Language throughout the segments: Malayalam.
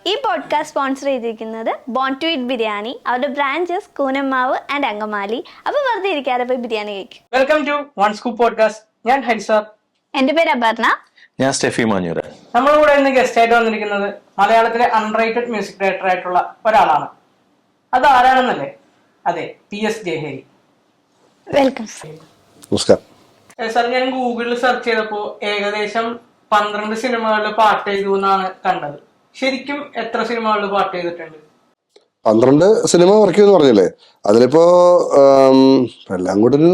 ഈ പോഡ്കാസ്റ്റ് സ്പോൺസർ ചെയ്തിരിക്കുന്നത് ബോൺ ടു ഈറ്റ് ബിരിയാണി. അവരുടെ ബ്രാഞ്ചസ് കൂനമ്മാവ് ആൻഡ് അങ്കമാലി. അപ്പോൾ വെറുതെ ഇരിക്കാതെ പോയി ബിരിയാണി കഴിക്കും. Welcome to one scoop podcast. ഞാൻ ഹരിസാർ. എൻ്റെ പേര് അപർണ. ഞാൻ സ്റ്റെഫി മാഞ്ഞൂര. നമ്മുടെ കൂടെ ഇന്ന് ഗസ്റ്റ് ആയിട്ട് വന്നിരിക്കുന്നത് മലയാളത്തിലെ അൺറേറ്റഡ് മ്യൂസിക് ഡയറക്ടർ ആയിട്ടുള്ള ഒരാളാണ്. അത് ആരാണെന്നല്ലേ? അതെ, PS ജയഹരി. വെൽക്കം. നമസ്കാരം സാർ, ഞാൻ ഗൂഗിളിൽ സെർച്ച് ചെയ്തപ്പോൾ ഏകദേശം 12 സിനിമകളിൽ പാട്ട് ചെയ്തു എന്നാണ് കണ്ടത്. ശരിക്കും എത്ര സിനിമകളിൽ പാട്ട് ചെയ്തിട്ടുണ്ട്? 12 സിനിമ വർക്ക് ചെയ്യുമെന്ന് പറഞ്ഞില്ലേ? അതിലിപ്പോ എല്ലാം കൂടെ ഒരു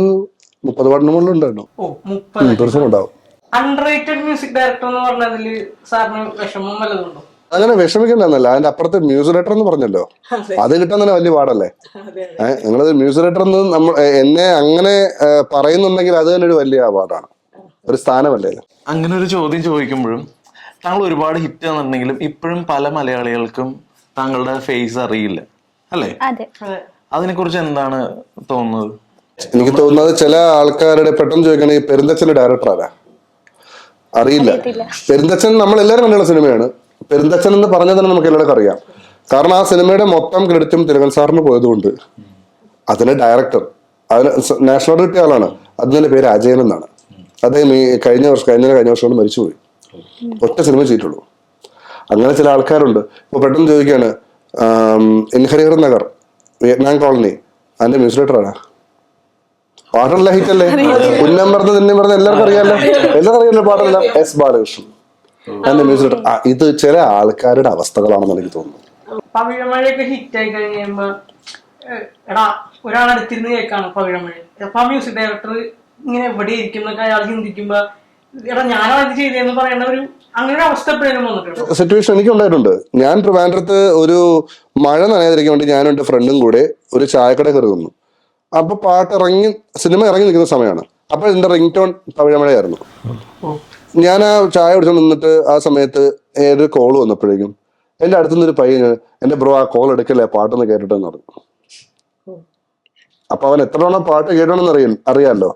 30 പാട്ടിന് മുകളിലുണ്ടായിരുന്നു. ഓ, 30 ഉണ്ടാവും. അൺറേറ്റഡ് മ്യൂസിക് ഡയറക്ടർ എന്ന് പറഞ്ഞതിൽ സാറിന് വിഷമം വല്ലതുണ്ടോ? അങ്ങനെ വിഷമിക്കണ്ടെന്നല്ല, അതിന്റെ അപ്പുറത്ത് മ്യൂസിക് ഡയറക്ടർ എന്ന് പറഞ്ഞല്ലോ, അത് കിട്ടാൻ തന്നെ വലിയ പാടല്ലേ. നിങ്ങളത് മ്യൂസിക് ഡയറക്ടർ എന്ന് എന്നെ അങ്ങനെ പറയുന്നുണ്ടെങ്കിൽ അത് തന്നെ ഒരു വലിയ പാടാണ്, ഒരു സ്ഥാനമല്ലേ. അങ്ങനെ ഒരു ചോദ്യം ചോദിക്കുമ്പോഴും താങ്കൾ ഒരുപാട് ഹിറ്റ് എന്നുണ്ടെങ്കിലും ഇപ്പോഴും പല മലയാളികൾക്കും താങ്കളുടെ ഫേസ് അറിയില്ല, അല്ലേ? അതിനെക്കുറിച്ച് എന്താണ് തോന്നുന്നത്? എനിക്ക് തോന്നുന്നത് ചില ആൾക്കാരുടെ പെട്ടെന്ന് ചോദിക്കണേ, ഈ പെരുന്തച്ഛന്റെ ഡയറക്ടർ ആരാ അറിയില്ല. പെരുന്തച്ഛൻ നമ്മൾ എല്ലാവരും കണ്ടുള്ള സിനിമയാണ്. പെരുന്തച്ഛൻ എന്ന് പറഞ്ഞാൽ തന്നെ നമുക്ക് എല്ലാവർക്കും അറിയാം. കാരണം ആ സിനിമയുടെ മൊത്തം ക്രെഡിറ്റും തിലകൻ സാറിന് പോയതുകൊണ്ട് അതിന്റെ ഡയറക്ടർ, അതിന് നാഷണൽ അവാർഡ് കിട്ടിയ ആളാണ്. അതിന്റെ പേര് അജയൻ എന്നാണ്. അദ്ദേഹം ഈ കഴിഞ്ഞ വർഷം കൊണ്ട് മരിച്ചുപോയി. ഒറ്റ സിനിമ ചെയ്തിട്ടുള്ളൂ. അങ്ങനെ ചില ആൾക്കാരുണ്ട്. ഇപ്പൊ പെട്ടെന്ന് ചോദിക്കുകയാണ്, ഇൻഹരിഹർ നഗർ, വിയറ്റ്നാം കോളനി, അതിന്റെ മ്യൂസിക് ഡയറക്ടറാണ്. പാട്ടുള്ള ഹിറ്റല്ലേ? ഉന്നം പറഞ്ഞ നിന്നെ പറഞ്ഞ എല്ലാവർക്കും അറിയാലോ പാട്ടല്ല. എസ് ബാലകൃഷ്ണൻ അതിന്റെ മ്യൂസിക് ഡയറക്ടർ. ഇത് ചില ആൾക്കാരുടെ അവസ്ഥകളാണെന്ന് എനിക്ക് തോന്നുന്നു. പവിഴമഴയൊക്കെ ഹിറ്റ് ആയി കഴിയുമ്പോ എടാ ഒരാളടുത്തിരുന്ന് കേൾക്കാണ് പവിഴമഴ. അപ്പൊ ആ മ്യൂസിക് ഡയറക്ടർ ഇങ്ങനെ എവിടെ ഇരിക്കുന്നൊക്കെ അയാൾ ചിന്തിക്കുമ്പോ എടാ ഞാനോ അത് ചെയ്തെന്ന് പറയേണ്ട ഒരു അങ്ങനെ ഒരു അവസ്ഥ എപ്പോഴും വന്നിട്ടുണ്ട്. സിറ്റുവേഷൻ എനിക്ക് ഉണ്ടായിട്ടുണ്ട്. ഞാൻ ട്രിവാൻഡ്രത്ത് ഒരു മഴ നനയാതിരിക്കാൻ വേണ്ടി ഞാനും എന്റെ ഫ്രണ്ടും കൂടെ ഒരു ചായക്കട കയറി നിന്നു. അപ്പൊ സിനിമ ഇറങ്ങി നിൽക്കുന്ന സമയമാണ്. അപ്പൊ എന്റെ റിംഗ് ടോൺ പവിഴമഴയായിരുന്നു. ഞാൻ ആ ചായ കുടിച്ചോണ്ട് നിന്നിട്ട് ആ സമയത്ത് ഏതൊരു കോള് വന്നപ്പോഴേക്കും എന്റെ അടുത്തുനിന്ന് ഒരു പയ്യൻ, എന്റെ ബ്രോ ആ കോൾ എടുക്കല്ലേ, പാട്ടൊന്ന് കേട്ടിട്ടെന്ന് പറഞ്ഞു. അപ്പൊ അവൻ എത്ര തവണ പാട്ട് കേട്ടോണെന്ന് അറിയാലോ.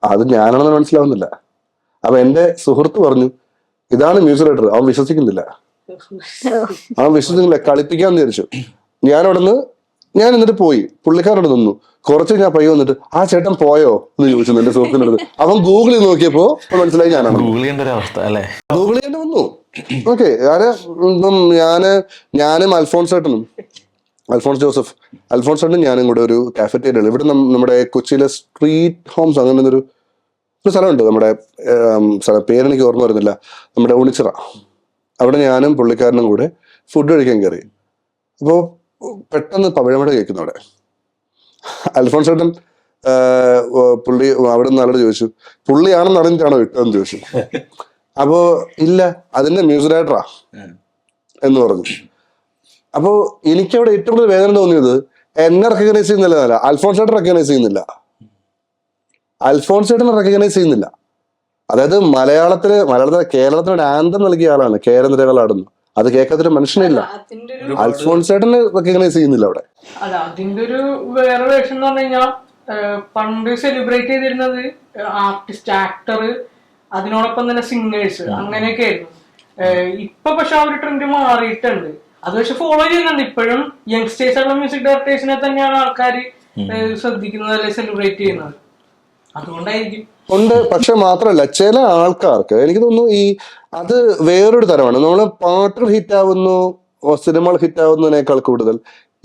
അത് ഞാനാണെന്ന് മനസ്സിലാവുന്നില്ല. അപ്പൊ എന്റെ സുഹൃത്ത് പറഞ്ഞു, ഇതാണ് മ്യൂസിക് ഡയറക്ടർ. അവൻ വിശ്വസിക്കുന്നില്ല. കളിപ്പിക്കാന്ന് വിചാരിച്ചു. ഞാൻ എന്നിട്ട് പോയി പുള്ളിക്കാരോട് നിന്നു. കുറച്ച് ഞാൻ പയ്യ വന്നിട്ട്, ആ ചേട്ടൻ പോയോ എന്ന് ചോദിച്ചു എന്റെ സുഹൃത്തിൻ്റെ അടുത്ത്. അവൻ ഗൂഗിളിൽ നോക്കിയപ്പോ മനസ്സിലായി ഞാനാണ്. ഗൂഗിൾ ചെയ്യേണ്ടി വന്നു. ഓക്കെ, ഞാനും അൽഫോൺസ് ജോസഫും ഞാനും കൂടെ ഒരു കാഫറ്റേരിയ, ഇവിടെ നമ്മുടെ കൊച്ചിയിലെ സ്ട്രീറ്റ് ഹോംസ് അങ്ങനെ ഒരു സ്ഥലമുണ്ട്. നമ്മുടെ പേരെനിക്ക് ഓർമ്മ വരുന്നില്ല, നമ്മുടെ ഉണിച്ചിറ. അവിടെ ഞാനും പുള്ളിക്കാരനും കൂടെ ഫുഡ് കഴിക്കാൻ കയറി. അപ്പോൾ പെട്ടെന്ന് പവിഴമഴ കേൾക്കുന്നു അവിടെ. അൽഫോൺസ് ചേട്ടൻ പുള്ളി അവിടെ നിന്ന് ആളോട് ചോദിച്ചു, പുള്ളിയാണെന്ന് അറിഞ്ഞിട്ടാണോ ഇട്ടതെന്ന് ചോദിച്ചു. അപ്പോ ഇല്ല, അതിന്റെ മ്യൂസിക് ഡയറക്ടറാ എന്ന് പറഞ്ഞു. അപ്പോ എനിക്കവിടെ ഏറ്റവും കൂടുതൽ വേദന തോന്നിയത് എന്നെ റെക്കഗ്നൈസ് ചെയ്യുന്നില്ല, അൽഫോൺസ് ചേട്ടൻ റെക്കഗ്നൈസ് ചെയ്യുന്നില്ല. അതായത് മലയാളത്തിലെ കേരളത്തിന് ആന്തം നൽകിയ ആളാണ്. കേരനിരകളാടുന്നു, അത് കേൾക്കാത്തൊരു മനുഷ്യനില്ല. അൽഫോൺസ് ചേട്ടനെ റെക്കഗ്നൈസ് ചെയ്യുന്നില്ല അവിടെ. അല്ല, അതിന്റെ ഒരു വേറെ വേഷം എന്ന് പറഞ്ഞു കഴിഞ്ഞാൽ പണ്ട് സെലിബ്രേറ്റ് ചെയ്തിരുന്നത് ആർട്ടിസ്റ്റ്, ആക്ടർ, അതിനോടൊപ്പം തന്നെ സിംഗേഴ്സ്, അങ്ങനെയൊക്കെ ആയിരുന്നു. ഇപ്പൊ പക്ഷെ ആ ഒരു ട്രെൻഡ് മാറിയിട്ടുണ്ട്. അത് പക്ഷെ ഫോളോ ചെയ്യുന്നുണ്ട് ഇപ്പോഴും. യങ്സ്റ്റേഴ്സ് ആയിട്ടുള്ള മ്യൂസിക് ഡയറക്ടേഴ്സിനെ തന്നെയാണ് ആൾക്കാർ ശ്രദ്ധിക്കുന്നത്, അല്ലെങ്കിൽ സെലിബ്രേറ്റ് ചെയ്യുന്നത്. അതുകൊണ്ടായിരിക്കും ഉണ്ട്. പക്ഷെ മാത്രമല്ല, ചില ആൾക്കാർക്ക് എനിക്ക് തോന്നുന്നു അത് വേറൊരു തരമാണ്. നമ്മള് പാട്ടുകൾ ഹിറ്റാവുന്നു, സിനിമകൾ ഹിറ്റാവുന്നതിനേക്കാൾ കൂടുതൽ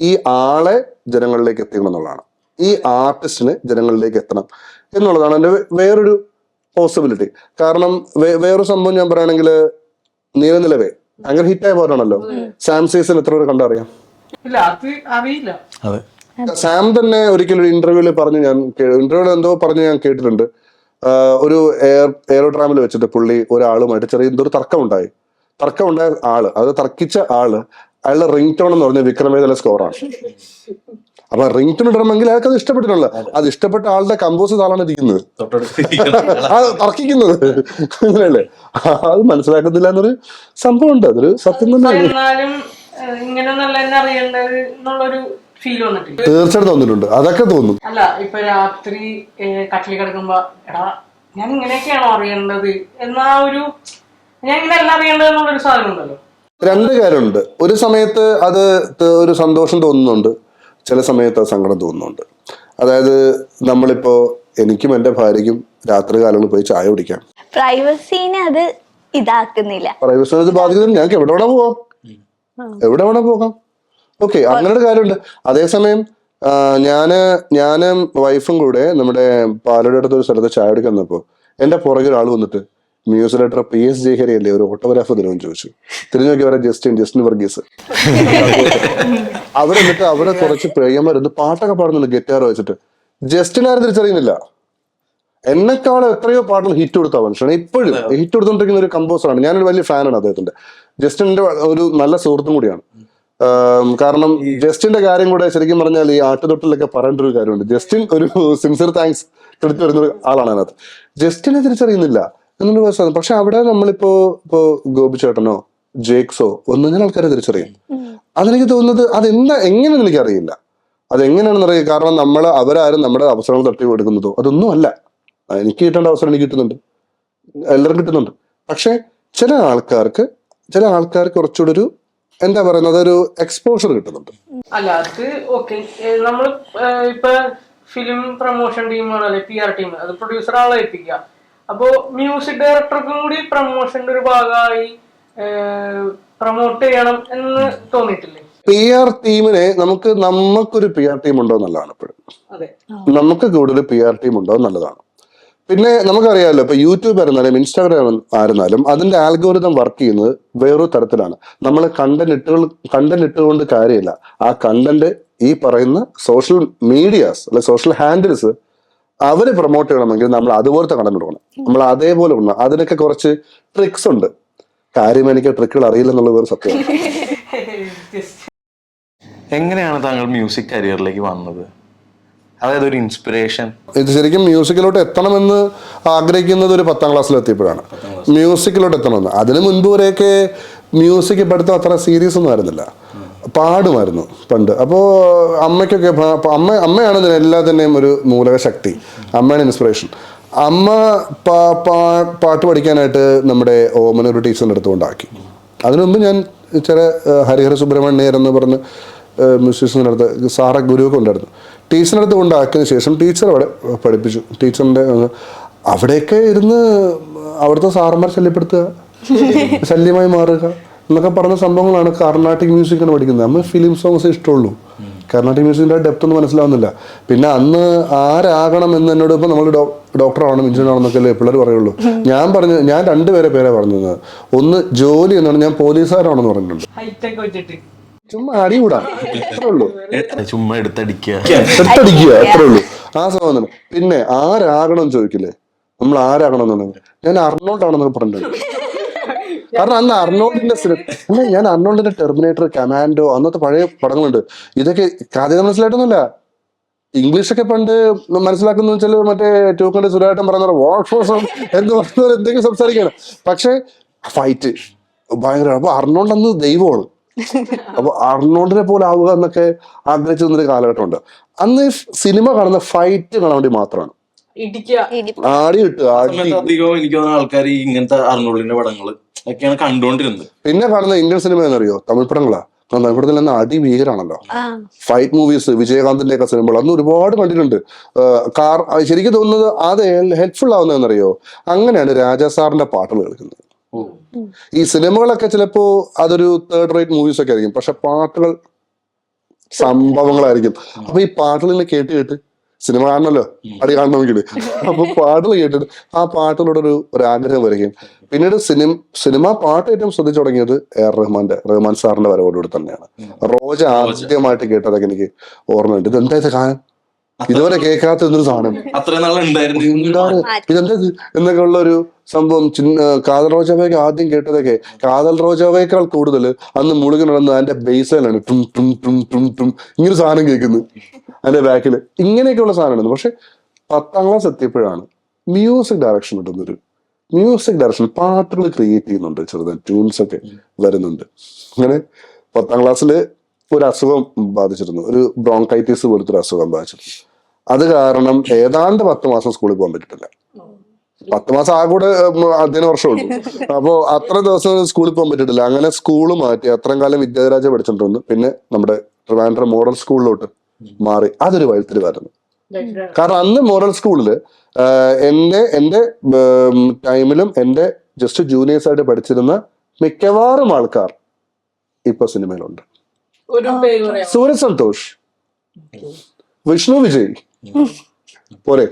ഈ ആളെ ജനങ്ങളിലേക്ക് എത്തിക്കണം എന്നുള്ളതാണ്. ഈ ആർട്ടിസ്റ്റിന് ജനങ്ങളിലേക്ക് എത്തണം എന്നുള്ളതാണ് എൻ്റെ വേറൊരു പോസിബിലിറ്റി. കാരണം വേറൊരു സംഭവം ഞാൻ പറയുകയാണെങ്കിൽ, നീലനിലവേ അങ്ങനെ ഹിറ്റായ പാട്ടാണല്ലോ. സാം സീസൺ എത്ര പേര് കണ്ടറിയാം? ഇല്ല, അത് അറിയില്ല. സാം തന്നെ ഒരിക്കലും ഇന്റർവ്യൂവിൽ ഞാൻ കേട്ടിട്ടുണ്ട്. ഒരു എയറോട്രാമിൽ വെച്ചിട്ട് പുള്ളി ഒരാളുമായിട്ട് ചെറിയ എന്തൊരു തർക്കമുണ്ടായ ആള്, അത് തർക്കിച്ച ആള് അയാളുടെ റിംഗ് ടോൺ എന്ന് പറഞ്ഞ വിക്രമേതല സ്കോറാണ്. അപ്പൊ റിംഗ് ടോൺ ഇടണമെങ്കിൽ അയാൾക്ക് അത് ഇഷ്ടപ്പെട്ടിട്ടുള്ള, അത് ഇഷ്ടപ്പെട്ട ആളുടെ കമ്പോസ് ആളാണ് ഇരിക്കുന്നത്, തർക്കിക്കുന്നത്. അങ്ങനെയല്ലേ? അത് മനസ്സിലാക്കുന്നില്ല എന്നൊരു സംഭവം ഉണ്ട്. അതൊരു സത്യം തന്നെയാണ്. തീർച്ചയായിട്ടും തോന്നിയിട്ടുണ്ട്. അതൊക്കെ തോന്നും. അല്ല, ഇപ്പൊ രാത്രി കട്ടിൽ കിടക്കുമ്പോ എടാ ഞാൻ ഇങ്ങനെയൊക്കെയാണോ അറിയേണ്ടത് ഞാൻ ഇങ്ങനെ എല്ലാം അറിയേണ്ടത് എന്നുള്ളൊരു സാധനം ഉണ്ടല്ലോ. രണ്ട് കാര്യമുണ്ട്. ഒരു സമയത്ത് അത് ഒരു സന്തോഷം തോന്നുന്നുണ്ട്, ചില സമയത്ത് അത് സങ്കടം തോന്നുന്നുണ്ട്. അതായത് നമ്മളിപ്പോ എനിക്കും എൻ്റെ ഭാര്യയ്ക്കും രാത്രി കാലങ്ങളിൽ പോയി ചായ കുടിക്കാം. പ്രൈവസീനെ അത് ഇതാക്കുന്നില്ല. പ്രൈവസിനെ അത് ബാധിക്കുന്നത് ഞങ്ങൾക്ക് എവിടെ വേണോ പോവാം, എവിടെ വേണോ പോകാം. ഓക്കെ, അങ്ങനെ ഒരു കാര്യമുണ്ട്. അതേസമയം ഞാനും വൈഫും കൂടെ നമ്മുടെ പാലയുടെ അടുത്ത് ഒരു സ്ഥലത്ത് ചായ കുടിക്കാൻ വന്നപ്പോ എന്റെ പുറകെ ഒരാൾ വന്നിട്ട് മ്യൂസിക് ഡയറക്ടർ PS ജയഹരി അല്ലേ ഒരു ഓട്ടോഗ്രാഫ് തരുമെന്ന് ചോദിച്ചു. തിരിഞ്ഞു നോക്കി അവരെ ജസ്റ്റിൻ വർഗീസ്. അവരെന്നിട്ട് അവരെ കുറച്ച് പയ്യന്മാരൊന്ന് പാട്ടൊക്കെ പാടുന്നുണ്ട് ഗിറ്റാർ വെച്ചിട്ട്. ജസ്റ്റിൻ ആരും തിരിച്ചറിയുന്നില്ല. എന്നെക്കാളും എത്രയോ പാട്ടുകൾ ഹിറ്റ് കൊടുത്ത മനുഷ്യനാണ്, ഇപ്പോഴും ഹിറ്റ് കൊടുത്തോണ്ടിരിക്കുന്ന ഒരു കമ്പോസറാണ്. ഞാനൊരു വലിയ ഫാനാണ് അദ്ദേഹത്തിന്റെ. ജസ്റ്റിന്റെ ഒരു നല്ല സുഹൃത്തും കൂടിയാണ്. കാരണം ജസ്റ്റിന്റെ കാര്യം കൂടെ ശരിക്കും പറഞ്ഞാൽ ഈ ആട്ടുതൊട്ടിലൊക്കെ പറയേണ്ട ഒരു കാര്യമുണ്ട്. ജസ്റ്റിൻ ഒരു സിൻസിയർ താങ്ക്സ് എടുത്തു വരുന്ന ആളാണ് അതിനകത്ത്. ജസ്റ്റിനെ തിരിച്ചറിയുന്നില്ല എന്നൊരു പ്രശ്നമാണ്. പക്ഷെ അവിടെ നമ്മളിപ്പോ ഗോപി ചേട്ടനോ ജേക്സോ ഒന്നും ആൾക്കാരെ തിരിച്ചറിയും. അതെനിക്ക് തോന്നുന്നത് എങ്ങനെയാണെന്ന് എനിക്കറിയില്ല, അതെങ്ങനെയാണെന്ന് അറിയാം. കാരണം അവരാരും നമ്മുടെ അവസരങ്ങൾ തട്ടി കൊടുക്കുന്നതോ അതൊന്നും അല്ല. എനിക്ക് കിട്ടേണ്ട അവസരം എനിക്ക് കിട്ടുന്നുണ്ട്, എല്ലാവരും കിട്ടുന്നുണ്ട്. പക്ഷെ ചില ആൾക്കാർക്ക് കുറച്ചുകൂടെ ഒരു എന്താ പറയുന്നത് ഒരു എക്സ്പോഷർ കിട്ടുന്നുണ്ട്. അല്ല അത് ഓക്കെ, നമ്മൾ ഇപ്പൊ ഫിലിം പ്രൊമോഷൻ ടീമാണ് അല്ലെ PR ടീം, അത് പ്രൊഡ്യൂസർ ആളെ ഏൽപ്പിക്കുക. അപ്പോ മ്യൂസിക് ഡയറക്ടർക്കും കൂടി പ്രൊമോഷന്റെ ഒരു ഭാഗമായി പ്രൊമോട്ട് ചെയ്യണം എന്ന് തോന്നിയിട്ടില്ലേ? PR ടീമിനെ നമുക്കൊരു PR ടീം ഉണ്ടോ എന്നുള്ളതാണ് എപ്പോഴും. അതെ, നമുക്ക് കൂടുതൽ PR ടീം ഉണ്ടോ എന്നുള്ളതാണ്. പിന്നെ നമുക്കറിയാമല്ലോ, ഇപ്പൊ യൂട്യൂബ് ആയിരുന്നാലും ഇൻസ്റ്റാഗ്രാം ആയിരുന്നാലും അതിന്റെ ആൽഗോരിതം വർക്ക് ചെയ്യുന്നത് വേറൊരു തരത്തിലാണ്. നമ്മൾ കണ്ടന്റ് ഇട്ടുകൊണ്ട് കാര്യമില്ല. ആ കണ്ടന്റ് ഈ പറയുന്ന സോഷ്യൽ മീഡിയാസ് അല്ലെ സോഷ്യൽ ഹാൻഡിൽസ് അവര് പ്രൊമോട്ട് ചെയ്യണമെങ്കിൽ നമ്മൾ അതുപോലത്തെ കണ്ടന്റ് കൊടുക്കണം, നമ്മൾ അതേപോലെ കൊടുക്കണം. അതിനൊക്കെ കുറച്ച് ട്രിക്സ് ഉണ്ട്. കാര്യം എനിക്ക് ട്രിക്കുകൾ അറിയില്ലെന്നുള്ള വേറെ സത്യമാണ്. എങ്ങനെയാണ് താങ്കൾ മ്യൂസിക് കരിയറിലേക്ക് വന്നത്? അതായത് ഒരു ഇൻസ്പിറേഷൻ. ഇത് ശരിക്കും മ്യൂസിക്കിലോട്ട് എത്തണമെന്ന് ആഗ്രഹിക്കുന്നത് ഒരു 10ാം ക്ലാസ്സിൽ എത്തിയപ്പോഴാണ് മ്യൂസിക്കിലോട്ട് എത്തണമെന്ന്. അതിനു മുൻപ് വരെയൊക്കെ മ്യൂസിക് പഠിത്തം അത്ര സീരിയസ് ഒന്നും ആയിരുന്നില്ല, പാടുമായിരുന്നു പണ്ട്. അപ്പോൾ അമ്മയ്ക്കൊക്കെ അമ്മയാണ് എല്ലാത്തിൻ്റെയും ഒരു മൂലക ശക്തി, അമ്മയാണ് ഇൻസ്പിറേഷൻ. അമ്മ പാട്ട് പഠിക്കാനായിട്ട് നമ്മുടെ ഓമന ഒരു ടീച്ചറിൻ്റെ അടുത്ത് കൊണ്ടാക്കി. അതിനു മുമ്പ് ഞാൻ ചില ഹരിഹര സുബ്രഹ്മണ്യർ എന്ന് പറഞ്ഞ് മ്യൂസിഷ്യൻ്റെ അടുത്ത് സാറ ഗുരുവൊക്കെ ഉണ്ടായിരുന്നു. ടീച്ചറിൻ്റെ അടുത്ത് കൊണ്ടാക്കിയതിന് ശേഷം ടീച്ചർ അവിടെ പഠിപ്പിച്ചു. ടീച്ചറിൻ്റെ അവിടെയൊക്കെ ഇരുന്ന് അവിടുത്തെ സാറന്മാർ ശല്യമായി മാറുക എന്നൊക്കെ പറഞ്ഞ സംഭവങ്ങളാണ് കർണാട്ടിക് മ്യൂസിക്കാണ് പഠിക്കുന്നത്. നമ്മൾ ഫിലിം സോങ്സ് ഇഷ്ടമുള്ളൂ, കർണാട്ടിക് മ്യൂസിക്കിൻ്റെ ഡെപ്ത് ഒന്നും മനസ്സിലാവുന്നില്ല. പിന്നെ അന്ന് ആരാകണം എന്ന് എന്നോട് ഇപ്പം നമ്മൾ ഡോക്ടറാവണം എഞ്ചിനീയർ ആണെന്നൊക്കെ പിള്ളേർ പറയുള്ളൂ. ഞാൻ 2 പേരെ പറഞ്ഞത്. ഒന്ന് ജോലി എന്നാണ്, ഞാൻ പോലീസുകാരാണെന്ന് പറഞ്ഞിട്ടുണ്ട്. ചുമ്മാ അടികൂടാ, അത്രേ ഉള്ളൂ, ചുമ്മാ എടുത്തടിക്കുക അത്രേ ഉള്ളൂ ആ സംഭവം തന്നെ. പിന്നെ ആരാകണം ചോദിക്കില്ലേ, നമ്മൾ ആരാകണം എന്നുള്ളത് ഞാൻ അർണോൾഡ് ആണെന്നൊക്കെ പറഞ്ഞിട്ടുണ്ട്. കാരണം അന്ന് അർണോൾഡിന്റെ ടെർമിനേറ്റർ, കമാൻഡോ, അന്നത്തെ പഴയ പടങ്ങളുണ്ട്. ഇതൊക്കെ കഥ മനസ്സിലായിട്ടൊന്നുമില്ല, ഇംഗ്ലീഷൊക്കെ പണ്ട് മനസ്സിലാക്കുന്ന വെച്ചാൽ മറ്റേ ടൂക്കണ്ട് സുരാട്ടൻ പറയുന്ന എന്ന് പറഞ്ഞവർ എന്തെങ്കിലും സംസാരിക്കുകയാണ്. പക്ഷെ ഫൈറ്റ് ഭയങ്കര. അപ്പൊ അർണോൾഡ് അന്ന് ദൈവമാണ്. അപ്പൊ അർണോൾഡിനെ പോലെ ആവുക എന്നൊക്കെ ആഗ്രഹിച്ചിരുന്നൊരു കാലഘട്ടമുണ്ട്. അന്ന് സിനിമ കാണുന്ന ഫൈറ്റ് കാണാൻ വേണ്ടി മാത്രമാണ്. ആടി കിട്ടുക അധികം എനിക്ക് ആൾക്കാർ ഇങ്ങനത്തെ അർണോൾഡിന്റെ പടങ്ങൾ ഒക്കെയാണ് കണ്ടുകൊണ്ടിരുന്നത്. പിന്നെ കാണുന്ന ഇന്ത്യൻ സിനിമ എന്നറിയോ, തമിഴ് പടങ്ങളാ. തമിഴ് തന്നെ അടി ഭീകരാണല്ലോ. ഫൈറ്റ് മൂവീസ്, വിജയകാന്തിന്റെ ഒക്കെ സിനിമകൾ അന്ന് ഒരുപാട് കണ്ടിട്ടുണ്ട്. ശരിക്കും തോന്നുന്നത് അത് ഹെൽപ്ഫുൾ ആവുന്നതെന്നറിയോ, അങ്ങനെയാണ് രാജാ സാറിന്റെ പാട്ടുകൾ കേൾക്കുന്നത്. ഈ സിനിമകളൊക്കെ ചിലപ്പോ അതൊരു 3rd rate മൂവീസ് ഒക്കെ ആയിരിക്കും, പക്ഷെ പാട്ടുകൾ സംഭവങ്ങളായിരിക്കും. അപ്പൊ ഈ പാട്ടുകൾ കേട്ട് സിനിമ കാണണമല്ലോ, അടി കാണണമെങ്കിൽ. അപ്പൊ പാട്ടുകൾ കേട്ടിട്ട് ആ പാട്ടുകളോട് ഒരു ആഗ്രഹം വരികയും പിന്നീട് സിനിമ പാട്ട് ഏറ്റവും ശ്രദ്ധിച്ചു തുടങ്ങിയത് റഹ്മാൻ സാറിന്റെ വരവോടുകൂടി തന്നെയാണ്. റോജ ആദ്യമായിട്ട് കേട്ടതൊക്കെ എനിക്ക് ഓർമ്മയുണ്ട്. ഇതെന്താ ഗാനം, ഇതുവരെ കേൾക്കാത്ത എന്തൊരു സാധനം, ഇതെന്താ എന്നൊക്കെ ഉള്ള ഒരു സംഭവം. കാതൽ റോജാവയൊക്കെ ആദ്യം കേട്ടതൊക്കെ, കാതൽ റോജാവയേക്കാൾ കൂടുതൽ അന്ന് മുളുകൻ നടന്ന് അതിന്റെ ബേസിലാണ് ടും ടും ടും ടും ടും ഇങ്ങനെ സാധനം കേൾക്കുന്നത് അതിന്റെ ബാക്കില്. ഇങ്ങനെയൊക്കെയുള്ള സാധനമാണ്. പക്ഷെ 10ാം ക്ലാസ് എത്തിയപ്പോഴാണ് മ്യൂസിക് ഡയറക്ഷൻ കിട്ടുന്നൊരു മ്യൂസിക് ഡയറക്ഷൻ, പാട്ടുകൾ ക്രിയേറ്റ് ചെയ്യുന്നുണ്ട്, ചെറുതായി ട്യൂൺസ് ഒക്കെ വരുന്നുണ്ട്. അങ്ങനെ 10ാം ക്ലാസ്സില് ഒരു അസുഖം ബാധിച്ചിരുന്നു, ഒരു ബ്രോങ്കൈറ്റിസ് പോലത്തെ ഒരു അസുഖം ബാധിച്ചിരുന്നു. അത് കാരണം ഏതാണ്ട് 10 മാസം സ്കൂളിൽ പോകാൻ പറ്റിയിട്ടില്ല. 10 മാസം ആ കൂടെ അധ്യയന വർഷമുള്ളൂ. അപ്പോ അത്ര ദിവസം സ്കൂളിൽ പോകാൻ പറ്റിയിട്ടില്ല. അങ്ങനെ സ്കൂള് മാറ്റി. അത്രയും കാലം വിദ്യാരാജ പഠിച്ചിട്ടുണ്ട്. പിന്നെ നമ്മുടെ ട്രിവാൻഡ്രം മോഡൽ സ്കൂളിലോട്ട് മാറി. അതൊരു വഴിത്തിരിവായിരുന്നു. കാരണം അന്ന് മോഡൽ സ്കൂളില് എന്റെ ടൈമിലും എന്റെ ജസ്റ്റ് ജൂനിയേഴ്സ് ആയിട്ട് പഠിച്ചിരുന്ന മിക്കവാറും ആൾക്കാർ ഇപ്പൊ സിനിമയിലുണ്ട്. സൂരജ് സന്തോഷ്, വിഷ്ണു വിജയ് പോരെ.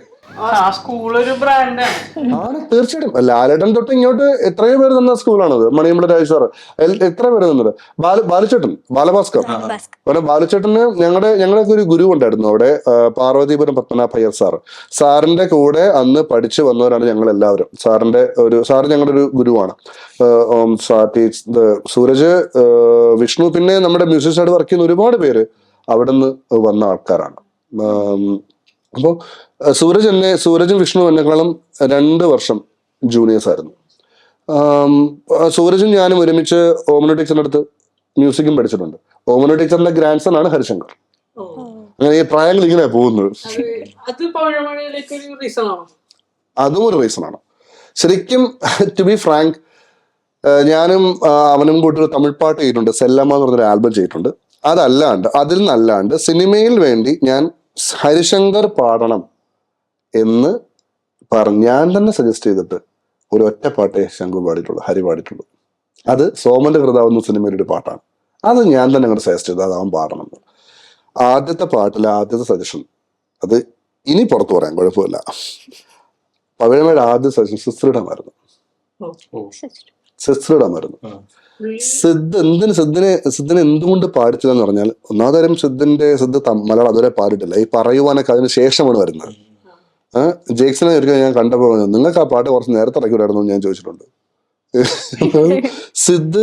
ആ സ്കൂളൊരു ബ്രാൻഡാണ്. ആണ്, തീർച്ചയായിട്ടും. ലാലേട്ടൻ തൊട്ട് ഇങ്ങോട്ട് എത്രയോ പേര് തന്ന സ്കൂളാണത്. മണിയമ്പള രാജ് സാർ എത്ര പേര് തന്നത്. ബാലുചേട്ടൻ, ബാലഭാസ്കർ. കാരണം ബാലുചേട്ടന് ഞങ്ങളുടെ ഒരു ഗുരു ഉണ്ടായിരുന്നു അവിടെ, പാർവതീപുരം പത്മനാഭയ്യർ സാറിന്റെ കൂടെ അന്ന് പഠിച്ചു വന്നവരാണ് ഞങ്ങൾ എല്ലാവരും. സാറ് ഞങ്ങളുടെ ഒരു ഗുരുവാണ്. സൂരജ്, വിഷ്ണു, പിന്നെ നമ്മുടെ മ്യൂസിഷ്യനായിട്ട് വർക്ക് ചെയ്യുന്ന ഒരുപാട് പേര് അവിടെ നിന്ന് വന്ന ആൾക്കാരാണ്. അപ്പോ സൂരജും വിഷ്ണു എന്നെക്കാളും 2 വർഷം ജൂനിയേഴ്സ് ആയിരുന്നു. സൂരജും ഞാനും ഒരുമിച്ച് ഓമന ടീച്ചറിന്റെ അടുത്ത് മ്യൂസിക്കും പഠിച്ചിട്ടുണ്ട്. ഓമന ടീച്ചറിന്റെ ഗ്രാൻഡ് സൺ ആണ് ഹരിശങ്കർ. അങ്ങനെ ഈ പ്രായങ്ങൾ ഇങ്ങനെ പോകുന്നത്. അതും ഒരു റീസൺ ആണ് ശരിക്കും. ടു ബി ഫ്രാങ്ക്, ഞാനും അവനും കൂട്ടി തമിഴ് പാട്ട് ചെയ്തിട്ടുണ്ട്. സെല്ലമ്മ എന്ന് പറഞ്ഞൊരു ആൽബം ചെയ്തിട്ടുണ്ട്. അതിൽ നിന്നല്ലാണ്ട് സിനിമയിൽ വേണ്ടി ഞാൻ ഹരിശങ്കർ പാടണം എന്ന് ഞാൻ തന്നെ സജസ്റ്റ് ചെയ്തിട്ട് ഒരു ഒറ്റ പാട്ടേ ശങ്കു പാടിയിട്ടുള്ളൂ, ഹരി പാടിയിട്ടുള്ളൂ. അത് സോമന്റെ ഹൃദാവ് എന്ന സിനിമയിലെ ഒരു പാട്ടാണ്. അത് ഞാൻ തന്നെ അങ്ങോട്ട് സജസ്റ്റ് ചെയ്തത്, അത് അവൻ പാടണം. ആദ്യത്തെ പാട്ടിലെ ആദ്യത്തെ സജഷൻ, അത് ഇനി പുറത്തു പറയാൻ കുഴപ്പമില്ല. പവിഴമയുടെ ആദ്യ സജഷൻ സിസ്ത്രിഡമായിരുന്നു. സിദ്ധിനെ എന്തുകൊണ്ട് പാടിച്ചില്ലെന്ന് പറഞ്ഞാൽ, ഒന്നാമതരം സിദ്ധ് മലയാളം അതുവരെ പാടിയിട്ടില്ല. ഈ പറയുവാനൊക്കെ അതിന് ശേഷമാണ് വരുന്നത്. ജേക്സിനെ ഒരിക്കലും ഞാൻ കണ്ടപ്പോൾ നിങ്ങൾക്ക് ആ പാട്ട് കുറച്ച് നേരത്തെ ഇറക്കിവിടായിരുന്നു ഞാൻ ചോദിച്ചിട്ടുണ്ട്. സിദ്ധ്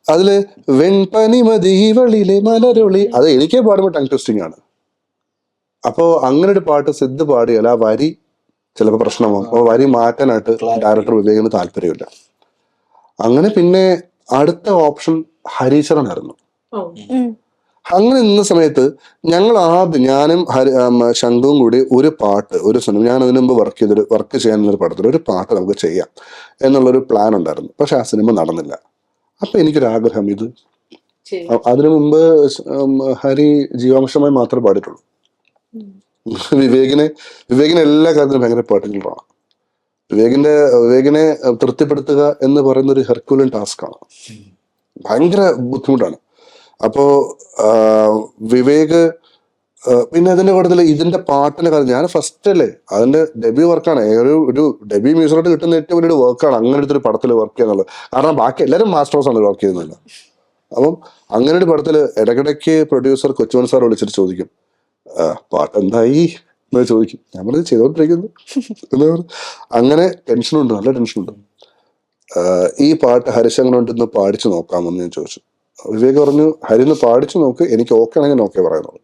അതില് വെൺപനിമതിവളിലെ മലരൊളി, അത് എനിക്കേ പാടുമ്പോൾ ടങ് ട്വിസ്റ്റിംഗ് ആണ്. അപ്പോ അങ്ങനെ ഒരു പാട്ട് സിദ്ധ് പാടിയാൽ ആ വരി ചിലപ്പോൾ പ്രശ്നമാകും. അപ്പോൾ വരി മാറ്റാനായിട്ട് ഡയറക്ടർ വിവേകിന് താല്പര്യമില്ല. അങ്ങനെ പിന്നെ അടുത്ത ഓപ്ഷൻ ഹരീശ്വരനായിരുന്നു. അങ്ങനെ നിന്ന സമയത്ത് ഞാനും ശംഖുവും കൂടി ഒരു സിനിമ, ഞാൻ അതിനു മുമ്പ് വർക്ക് ചെയ്യാനൊരു പടത്തിൽ ഒരു പാട്ട് നമുക്ക് ചെയ്യാം എന്നുള്ളൊരു പ്ലാൻ ഉണ്ടായിരുന്നു. പക്ഷെ ആ സിനിമ നടന്നില്ല. അപ്പൊ എനിക്കൊരാഗ്രഹം, ഇത് അതിനു മുമ്പ് ഹരി ജീവാംശമായി മാത്രമേ പാടിയിട്ടുള്ളൂ. വിവേകിനെ എല്ലാ കാര്യത്തിലും ഭയങ്കര പാട്ടുകളാണ്. വിവേകിനെ തൃപ്തിപ്പെടുത്തുക എന്ന് പറയുന്ന ഒരു ഹെർക്യുലൻ ടാസ്ക് ആണ്. ഭയങ്കര ബുദ്ധിമുട്ടാണ്. അപ്പോ വിവേക് പിന്നെ അതിന്റെ കൂട്ടത്തില് ഇതിന്റെ പാട്ടിന്റെ കാര്യം, ഞാൻ ഫസ്റ്റ് അല്ലേ, അതിന്റെ ഡെബ്യൂ വർക്കാണ്. ഒരു ഡെബ്യൂ മ്യൂസിക്കായിട്ട് കിട്ടുന്ന ഏറ്റവും വലിയൊരു വർക്കാണ് അങ്ങനെ ഒരു പടത്തിൽ വർക്ക് ചെയ്യാന്നുള്ളത്. കാരണം ബാക്കി എല്ലാവരും മാസ്റ്റേഴ്സ് ആണ് വർക്ക് ചെയ്യുന്നില്ല. അപ്പം അങ്ങനെ ഒരു പടത്തില് ഇടയ്ക്കിടയ്ക്ക് പ്രൊഡ്യൂസർ കൊച്ചുമൻ സാർ വിളിച്ചിട്ട് ചോദിക്കും, പാട്ട് എന്തായി എന്ന് ചോദിക്കും. ഞാൻ പറഞ്ഞത് ചെയ്തോണ്ടിരിക്കുന്നു എന്താ പറയുക. അങ്ങനെ ടെൻഷനുണ്ട്, നല്ല ടെൻഷനുണ്ട്. ഈ പാട്ട് ഹരിശങ്കർ കൊണ്ടൊന്ന് പാടിച്ചു നോക്കാമെന്ന് ഞാൻ ചോദിച്ചു. വിവേക് പറഞ്ഞു, ഹരിന്ന് പാടിച്ചു നോക്ക്, എനിക്ക് ഓക്കെ ആണെങ്കിൽ ഓക്കെ പറയുന്നുള്ളൂ.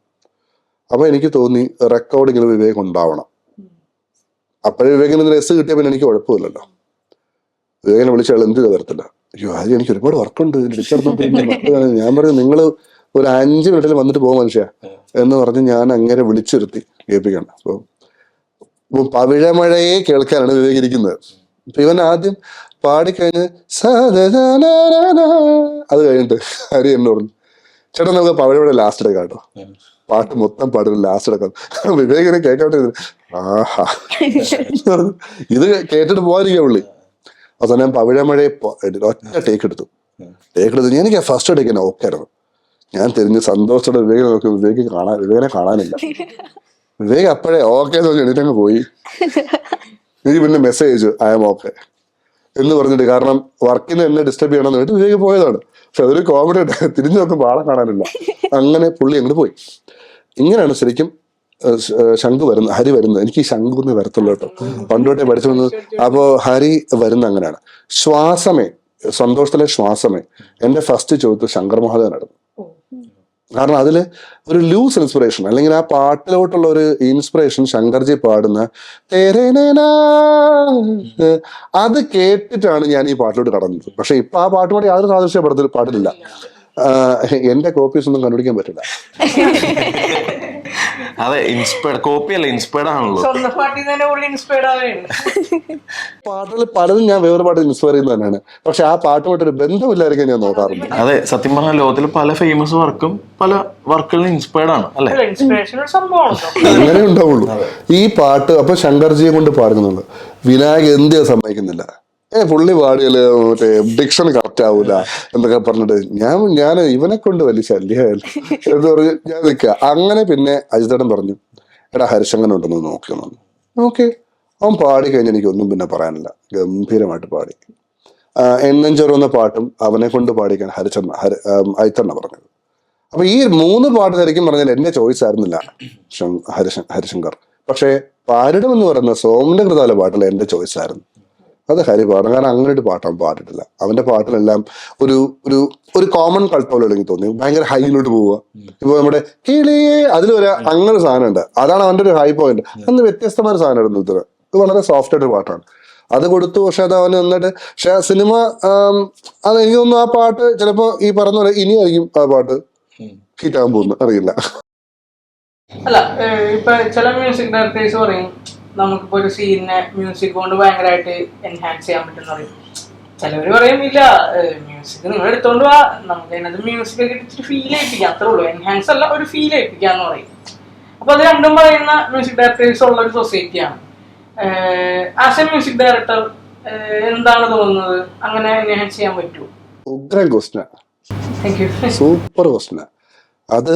അപ്പൊ എനിക്ക് തോന്നി റെക്കോർഡിങ്ങിൽ വിവേക് ഉണ്ടാവണം. അപ്പോഴേ വിവേകിന് എസ് കിട്ടിയ പിന്നെ എനിക്ക് കുഴപ്പമില്ലല്ലോ. വിവേകിനെ വിളിച്ചാൽ എന്ത് തരത്തില്ല, അയ്യോ അത് എനിക്ക് ഒരുപാട് വർക്കുണ്ട് ഞാൻ പറഞ്ഞു, നിങ്ങൾ ഒരു 5 മിനിറ്റിൽ വന്നിട്ട് പോകും മനുഷ്യ എന്ന് പറഞ്ഞ് ഞാൻ അങ്ങനെ വിളിച്ചിരുത്തി കേൾപ്പിക്കണം. അപ്പൊ പവിഴമഴയെ കേൾക്കാനാണ് വിവേക് ഇരിക്കുന്നത്. അപ്പൊ ഇവൻ ആദ്യം പാടിക്കഴിഞ്ഞ് അത് കഴിഞ്ഞിട്ട് ഹരി എന്ന് പറഞ്ഞു, ചേട്ടാ നമുക്ക് പവിഴമഴ ലാസ്റ്റ് എടുക്കാം കേട്ടോ, പാട്ട് മൊത്തം പാടും ലാസ്റ്റ് എടുക്കാം. വിവേകിനെ കേൾക്കാൻ ആഹാ ഇത് കേട്ടിട്ട് പോകാതിരിക്കുക പുള്ളി. അവസാനം ഞാൻ പവിഴമഴയെ ഒറ്റ ടേക്ക് എടുത്തു. എനിക്ക് ഫസ്റ്റ് ടേക്ക് തന്നെ ഓക്കെ ആയിരുന്നു. ഞാൻ തിരിഞ്ഞ് സന്തോഷത്തോടെ വിവേകിനെ നോക്കി, വിവേകിനെ കാണാനില്ല. വിവേക് അപ്പോഴേ ഓക്കെ എന്ന് പറഞ്ഞ് എണീറ്റങ്ങ് പോയി. എനിക്ക് പിന്നെ മെസ്സേജ് അയച്ചു, ഐ ആം ഓക്കെ എന്ന് പറഞ്ഞിട്ട്. കാരണം വർക്കിന് എന്നെ ഡിസ്റ്റർബ് ചെയ്യണമെന്ന് പറഞ്ഞിട്ട് വിവേക് പോയതാണ്. പക്ഷെ അതൊരു കോമഡി തിരിഞ്ഞു നോക്കുമ്പോൾ ആളെ കാണാനില്ല. അങ്ങനെ പുള്ളി അങ്ങോട്ട് പോയി. ഇങ്ങനെയാണ് ശരിക്കും ഹരി വരുന്നത്. എനിക്ക് ഈ ശംഖുന്ന് വരത്തുള്ളൂ കേട്ടോ, പണ്ടോട്ടെ പഠിച്ചു വന്നത്. അപ്പോ ഹരി വരുന്ന അങ്ങനെയാണ്. ശ്വാസമേ, സന്തോഷത്തിലെ ശ്വാസമേ എന്റെ ഫസ്റ്റ് ചോദ്യത്തിൽ ശങ്കർ മഹാദേവനായിരുന്നു. കാരണം അതില് ഒരു ലൂസ് ഇൻസ്പിറേഷൻ, അല്ലെങ്കിൽ ആ പാട്ടിലോട്ടുള്ള ഒരു ഇൻസ്പിറേഷൻ ശങ്കർജി പാടുന്ന അത് കേട്ടിട്ടാണ് ഞാൻ ഈ പാട്ടിലോട്ട് കടന്നത്. പക്ഷെ ഇപ്പൊ ആ പാട്ടുപാടി യാതൊരു സാദൃശ്യ പാട്ടില്ല. എന്റെ കോപ്പീസ് ഒന്നും കണ്ടുപിടിക്കാൻ പറ്റില്ല. അതെ, ഇൻസ്പയർഡ് കോപ്പി അല്ല, ഇൻസ്പയർഡ് ആണല്ലോ. സ്വന്തം പാട്ടിൽ നിന്ന് തന്നെ പുള്ളി ഇൻസ്പയർഡ് ആവുകയാണ്. പാട്ടുകൾ പലതും ഞാൻ വേറെ പാട്ട് ഇൻസ്പയർ ചെയ്യുന്നത് തന്നെയാണ്, പക്ഷെ ആ പാട്ടുമായിട്ടൊരു ബന്ധമില്ലായിരിക്കും ഞാൻ നോക്കാറുണ്ട്. അതെ, സത്യം പറഞ്ഞാൽ ലോകത്തിൽ പല ഫേമസ് വർക്കും പല വർക്കുകളും ഇൻസ്പയർഡ് ആണ് അല്ലെ. ഇൻസ്പിറേഷൻ ഒരു സംഭവമാണല്ലോ. അങ്ങനെ ഉണ്ടാവുള്ളൂ. ഈ പാട്ട് അപ്പൊ ശങ്കർജിയെ കൊണ്ട് പാടുന്നുള്ളു, വിനായക് എന്ത് സമ്മതിക്കുന്നില്ല. പുള്ളി പാടിയല്ലേ മറ്റേ ഡിക്ഷൻ കറക്റ്റ് ആവൂല എന്നൊക്കെ പറഞ്ഞിട്ട് ഞാൻ ഇവനെ കൊണ്ട് വലിയ ശല്യമല്ല എന്ന് പറഞ്ഞ് ഞാൻ നിൽക്കുക. അങ്ങനെ പിന്നെ അജിതേട്ടൻ പറഞ്ഞു, എടാ ഹരിശങ്കൻ ഉണ്ടെന്ന് നോക്കിയെന്നു. ഓക്കെ, അവൻ പാടി കഴിഞ്ഞ് എനിക്കൊന്നും പിന്നെ പറയാനില്ല, ഗംഭീരമായിട്ട് പാടി. എന്നെഞ്ചൊരുന്ന പാട്ടും അവനെ കൊണ്ട് പാടിക്കാൻ അജിതണ്ണ പറഞ്ഞത്. അപ്പൊ ഈ 3 പാട്ട് ശരിക്കും പറഞ്ഞാൽ എന്റെ ചോയ്സ് ആയിരുന്നില്ല ഹരിശങ്കർ, പക്ഷെ പാരിടം എന്ന് പറയുന്ന സോമന്റെ കൃതാല പാട്ടിൽ എന്റെ ചോയ്സ് ആയിരുന്നു. അത് ഹരി പാടണം, കാരണം അങ്ങനെ ഒരു പാട്ട് അവൻ പാടിട്ടില്ല. അവന്റെ പാട്ടിലെല്ലാം ഒരു ഒരു ഒരു കോമൺ കൾട്ട് പോലെ എനിക്ക് തോന്നി, ഭയങ്കര ഹൈയിലോട്ട് പോവുക. ഇപ്പൊ നമ്മുടെ കിളിയെ അതിലൊരു അങ്ങനെ സാധനം ഉണ്ട്, അതാണ് അവന്റെ ഒരു ഹൈ പോയിന്റ്. അന്ന് വ്യത്യസ്തമായ ഒരു സാധനം ആയിരുന്നു ഇത്. ഇത് വളരെ സോഫ്റ്റ് ആയിട്ട് പാട്ടാണ്, അത് കൊടുത്തു. പക്ഷെ അത് അവന് വന്നിട്ട് പക്ഷെ ആ സിനിമ അത് എനിക്ക് തോന്നുന്നു ആ പാട്ട് ചിലപ്പോ ഈ പറഞ്ഞ പോലെ ഇനിയായിരിക്കും ആ പാട്ട് ഹിറ്റാകാൻ പോകുന്നു, അറിയില്ല. അല്ല, ഇപ്പൊ ചില മ്യൂസിക് ഡയറക്ടേഴ്സ് പറയും നമുക്കിപ്പോ ഒരു സീനിനെ മ്യൂസിക് കൊണ്ട് ഭയങ്കരമായിട്ട് എൻഹാൻസ് ചെയ്യാൻ പറ്റുന്ന പറയും. ചിലവര് പറയും ഇല്ല, മ്യൂസിക് നിങ്ങൾ എടുത്തോണ്ട് പോവാ, നമുക്ക് അതിനകത്ത് മ്യൂസിക് ഒക്കെ ഇച്ചിരി ഫീൽ ചെയ്യിപ്പിക്കാം, അത്രേ ഉള്ളൂ. എൻഹാൻസ് അല്ല, ഒരു ഫീൽ ചെയ്യിപ്പിക്കാന്ന് പറയും. അപ്പൊ അത് രണ്ടും പറയുന്ന മ്യൂസിക് ഡയറക്ടേഴ്സ് ഉള്ള ഒരു സൊസൈറ്റിയാണ്. ആസ് എ മ്യൂസിക് ഡയറക്ടർ എന്താണ് തോന്നുന്നത്, അങ്ങനെ എൻഹാൻസ് ചെയ്യാൻ പറ്റുമോ? ഉഗ്രൻ question, thank you. Super question. അത്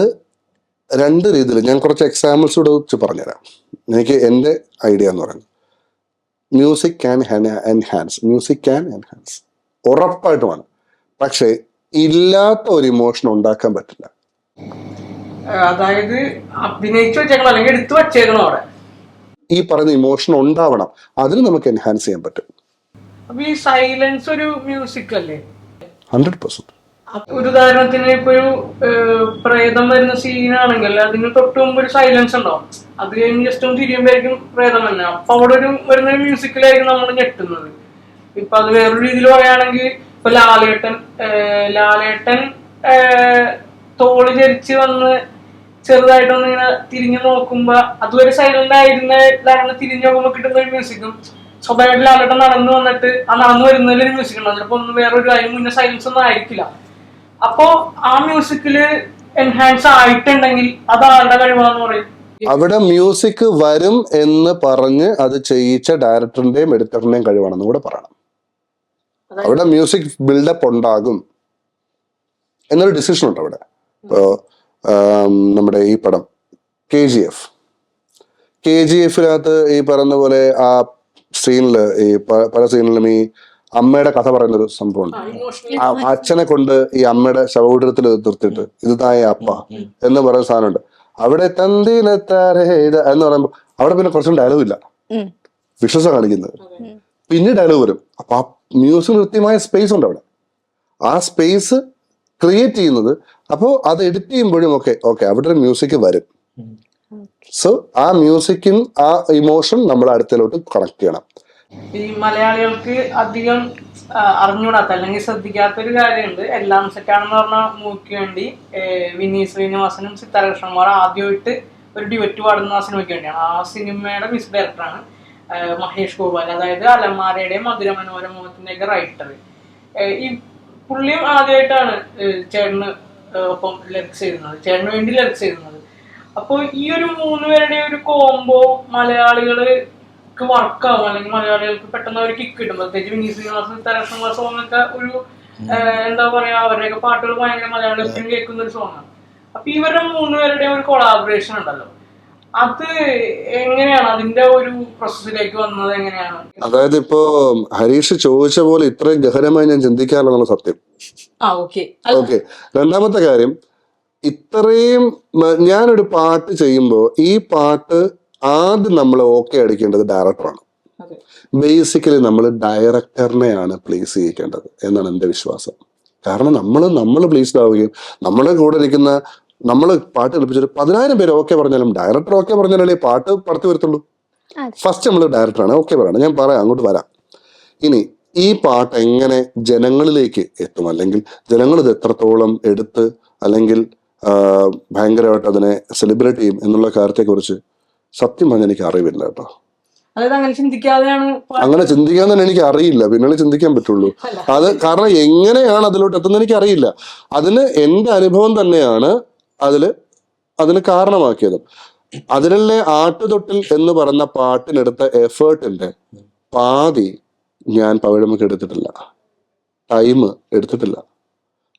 2 രീതിയിൽ ഞാൻ കുറച്ച് എക്സാമ്പിൾസ് കൂടെ വെച്ച് പറഞ്ഞുതരാം. എനിക്ക് എൻ്റെ ഐഡിയ എന്ന് പറയുന്നത് മ്യൂസിക് ക്യാൻ എൻഹാൻസ് ഉറപ്പായിട്ടുമാണ്, പക്ഷെ ഇല്ലാത്ത ഒരു ഇമോഷൻ ഉണ്ടാക്കാൻ പറ്റില്ല. അതായത് അഭിനയിച്ചു വെച്ചേക്കണം അല്ലെങ്കിൽ എടുത്തു വച്ചേക്കണം അവിടെ. ഈ പറയുന്ന ഇമോഷൻ ഉണ്ടാവണം, അതിന് നമുക്ക് എൻഹാൻസ് ചെയ്യാൻ പറ്റും. അപ്പൊ ഈ സൈലൻസ് ഒരു മ്യൂസിക് അല്ലേ? 100%. ഒരു ഉദാഹരണത്തിന് ഇപ്പൊ ഒരു പ്രേതം വരുന്ന സീനാണെങ്കിൽ അതിന് തൊട്ട് മുമ്പ് ഒരു സൈലൻസ് ഉണ്ടാവും, അത് കഴിഞ്ഞ് ജസ്റ്റ് ഒന്ന് തിരിയുമ്പോഴേക്കും പ്രേതം തന്നെ. അപ്പൊ അവിടെ ഒരു വരുന്ന മ്യൂസിക്കിലായിരിക്കും നമ്മൾ ഞെട്ടുന്നത്. ഇപ്പൊ അത് വേറൊരു രീതിയിൽ പറയുകയാണെങ്കിൽ ഇപ്പൊ ലാലേട്ടൻ തോള് ചരിച്ച് വന്ന് ചെറുതായിട്ടൊന്ന് ഇങ്ങനെ തിരിഞ്ഞു നോക്കുമ്പോ അതുവരെ സൈലന്റ് ആയിരുന്ന തിരിഞ്ഞു നോക്കുമ്പോ കിട്ടുന്ന ഒരു മ്യൂസിക്കും സ്വാഭാവികമായിട്ട് ലാലേട്ടൻ നടന്നു വന്നിട്ട് ആ നടന്നു വരുന്നതിലൊരു മ്യൂസിക് ഉണ്ടാവും. ചിലപ്പോ ഒന്നും വേറൊരു അതിന് മുന്നേ സൈലൻസ് ഒന്നും ആയിരിക്കില്ല. അപ്പോ ആ മ്യൂസിക്കില് എൻഹാൻസ് ആയിട്ടുണ്ടെങ്കിൽ അത് ആരുടെ കഴിവാന്ന് പറയും? അവിടെ മ്യൂസിക് വരും എന്ന് പറഞ്ഞ് അത് ചെയ്യിച്ച ഡയറക്ടറിന്റെയും എഡിറ്ററിന്റെയും കഴിവാണെന്ന് കൂടെ പറയണം. അവിടെ മ്യൂസിക് ബിൽഡപ്പ് ഉണ്ടാകും എന്നൊരു ഡിസിഷൻ ഉണ്ട് അവിടെ. ഇപ്പോ നമ്മുടെ ഈ പടം KGF ഈ പറയുന്ന പോലെ ആ സീനില് ഈ പല സീനിലും ഈ അമ്മയുടെ കഥ പറയുന്നൊരു സംഭവമുണ്ട്. അച്ഛനെ കൊണ്ട് ഈ അമ്മയുടെ ശവകുടീരത്തിൽ നിർത്തിയിട്ട് ഇത് തായ അപ്പ എന്ന് പറയുന്ന സാധനമുണ്ട്. അവിടെ എന്ന് പറയുമ്പോ അവിടെ പിന്നെ കുറച്ചും ഡയലോഗ് ഇല്ല, വിശ്വാസം കാണിക്കുന്നത്, പിന്നെ ഡയലോഗ് വരും. അപ്പൊ ആ മ്യൂസിക് കൃത്യമായ സ്പേസ് ഉണ്ട് അവിടെ, ആ സ്പേസ് ക്രിയേറ്റ് ചെയ്യുന്നത്. അപ്പോൾ അത് എഡിറ്റ് ചെയ്യുമ്പോഴും ഓക്കെ അവിടെ ഒരു മ്യൂസിക് വരും. സോ ആ മ്യൂസിക്കും ആ ഇമോഷൻ നമ്മൾ അടുത്തലോട്ട് കണക്ട് ചെയ്യണം. ഈ മലയാളികൾക്ക് അധികം അറിഞ്ഞൂടാത്ത അല്ലെങ്കിൽ ശ്രദ്ധിക്കാത്തൊരു കാര്യമുണ്ട്. എല്ലാം സെറ്റാണെന്ന് പറഞ്ഞ മൂവിക്ക് വേണ്ടി വിനീത് ശ്രീനിവാസനും സിത്താര കൃഷ്ണകുമാറും ആദ്യമായിട്ട് ഒരു ഡ്യുവറ്റ് പാടുന്ന ആ സിനിമയ്ക്ക് വേണ്ടിയാണ്. ആ സിനിമയുടെ മ്യൂസിക് ഡയറക്ടറാണ് മഹേഷ് ഗോപാൽ, അതായത് അലമാരയുടെയും മധുരമനോരമത്തിൻ്റെ ഒക്കെ റൈറ്റർ. ഈ പുള്ളിയും ആദ്യമായിട്ടാണ് ചേട്ടന് ഒപ്പം ലിറിക്സ് എഴുതുന്നത്, ചേട്ടന് വേണ്ടി ലിറിക്സ് എഴുതുന്നത്. അപ്പോൾ ഈ ഒരു 3 പേരുടെ ഒരു കോംബോ മലയാളികൾക്ക് വർക്കാവും, അല്ലെങ്കിൽ മലയാളികൾക്ക് പെട്ടെന്ന് അവർ കിക്ക് കിട്ടും. പ്രത്യേകിച്ച് വിനീത് ശ്രീനിവാസൻ തരക്ഷണ സോങ്ങൊക്കെ ഒരു എന്താ പറയാ, അവരുടെയൊക്കെ പാട്ടുകൾ ഭയങ്കര മലയാളി എപ്പോഴും കേൾക്കുന്ന ഒരു സോങ്ങാണ്. അപ്പൊ ഇവരുടെ 3 പേരുടെയും ഒരു കൊളാബറേഷൻ ഉണ്ടല്ലോ, അത് എങ്ങനെയാണ് അതിന്റെ ഒരു പ്രോസസ്സിലേക്ക് വന്നത്, എങ്ങനെയാണ്? അതായത് ഇപ്പോ ഹരീഷ് ചോദിച്ച പോലെ ഇത്രയും ഗഹനമായി ഞാൻ ചിന്തിക്കാറില്ല സത്യം. ഓക്കെ, രണ്ടാമത്തെ കാര്യം, ഇത്രയും ഞാനൊരു പാട്ട് ചെയ്യുമ്പോൾ ഈ പാട്ട് ആദ്യം നമ്മൾ അടിക്കേണ്ടത് ഡയറക്ടറാണ്. ബേസിക്കലി നമ്മൾ ഡയറക്ടറിനെയാണ് പ്ലേസ് ചെയ്യിക്കേണ്ടത് എന്നാണ് എൻ്റെ വിശ്വാസം. കാരണം നമ്മൾ പ്ലേസ്ഡ് ആവുകയും നമ്മളെ കൂടെ ഇരിക്കുന്ന നമ്മൾ പാട്ട് കളിപ്പിച്ചൊരു 10,000 പേര് പറഞ്ഞാലും ഡയറക്ടർ പറഞ്ഞാലേ പാട്ട് പടത്തി വരത്തുള്ളൂ. ഫസ്റ്റ് നമ്മൾ ഡയറക്ടറാണ് പറയണം. ഞാൻ പറയാം, അങ്ങോട്ട് വരാം. ഇനി ഈ പാട്ട് എങ്ങനെ ജനങ്ങളിലേക്ക് എത്തും, അല്ലെങ്കിൽ ജനങ്ങൾ ഇത് എത്രത്തോളം എടുത്ത് അല്ലെങ്കിൽ ഭയങ്കരമായിട്ട് അതിനെ സെലിബ്രേറ്റ് ചെയ്യും എന്നുള്ള കാര്യത്തെക്കുറിച്ച് സത്യം പറഞ്ഞാൽ എനിക്ക് അറിവില്ല കേട്ടോ. അതായത് അങ്ങനെ ചിന്തിക്കാതെയാണ് അങ്ങനെ ചിന്തിക്കാൻ തന്നെ എനിക്ക് അറിയില്ല, പിന്നീട് ചിന്തിക്കാൻ പറ്റുള്ളൂ. അത് കാരണം എങ്ങനെയാണ് അതിലോട്ട് എത്തുന്നത് എനിക്ക് അറിയില്ല. അതിന് എന്റെ അനുഭവം തന്നെയാണ് അതിന് കാരണമാക്കിയത്. അതിലെ ആട്ടുതൊട്ടിൽ എന്ന് പറഞ്ഞ പാട്ടിനെടുത്ത എഫേർട്ടിന്റെ പാതി ഞാൻ പവിഴമക്ക് എടുത്തിട്ടില്ല, ടൈം എടുത്തിട്ടില്ല.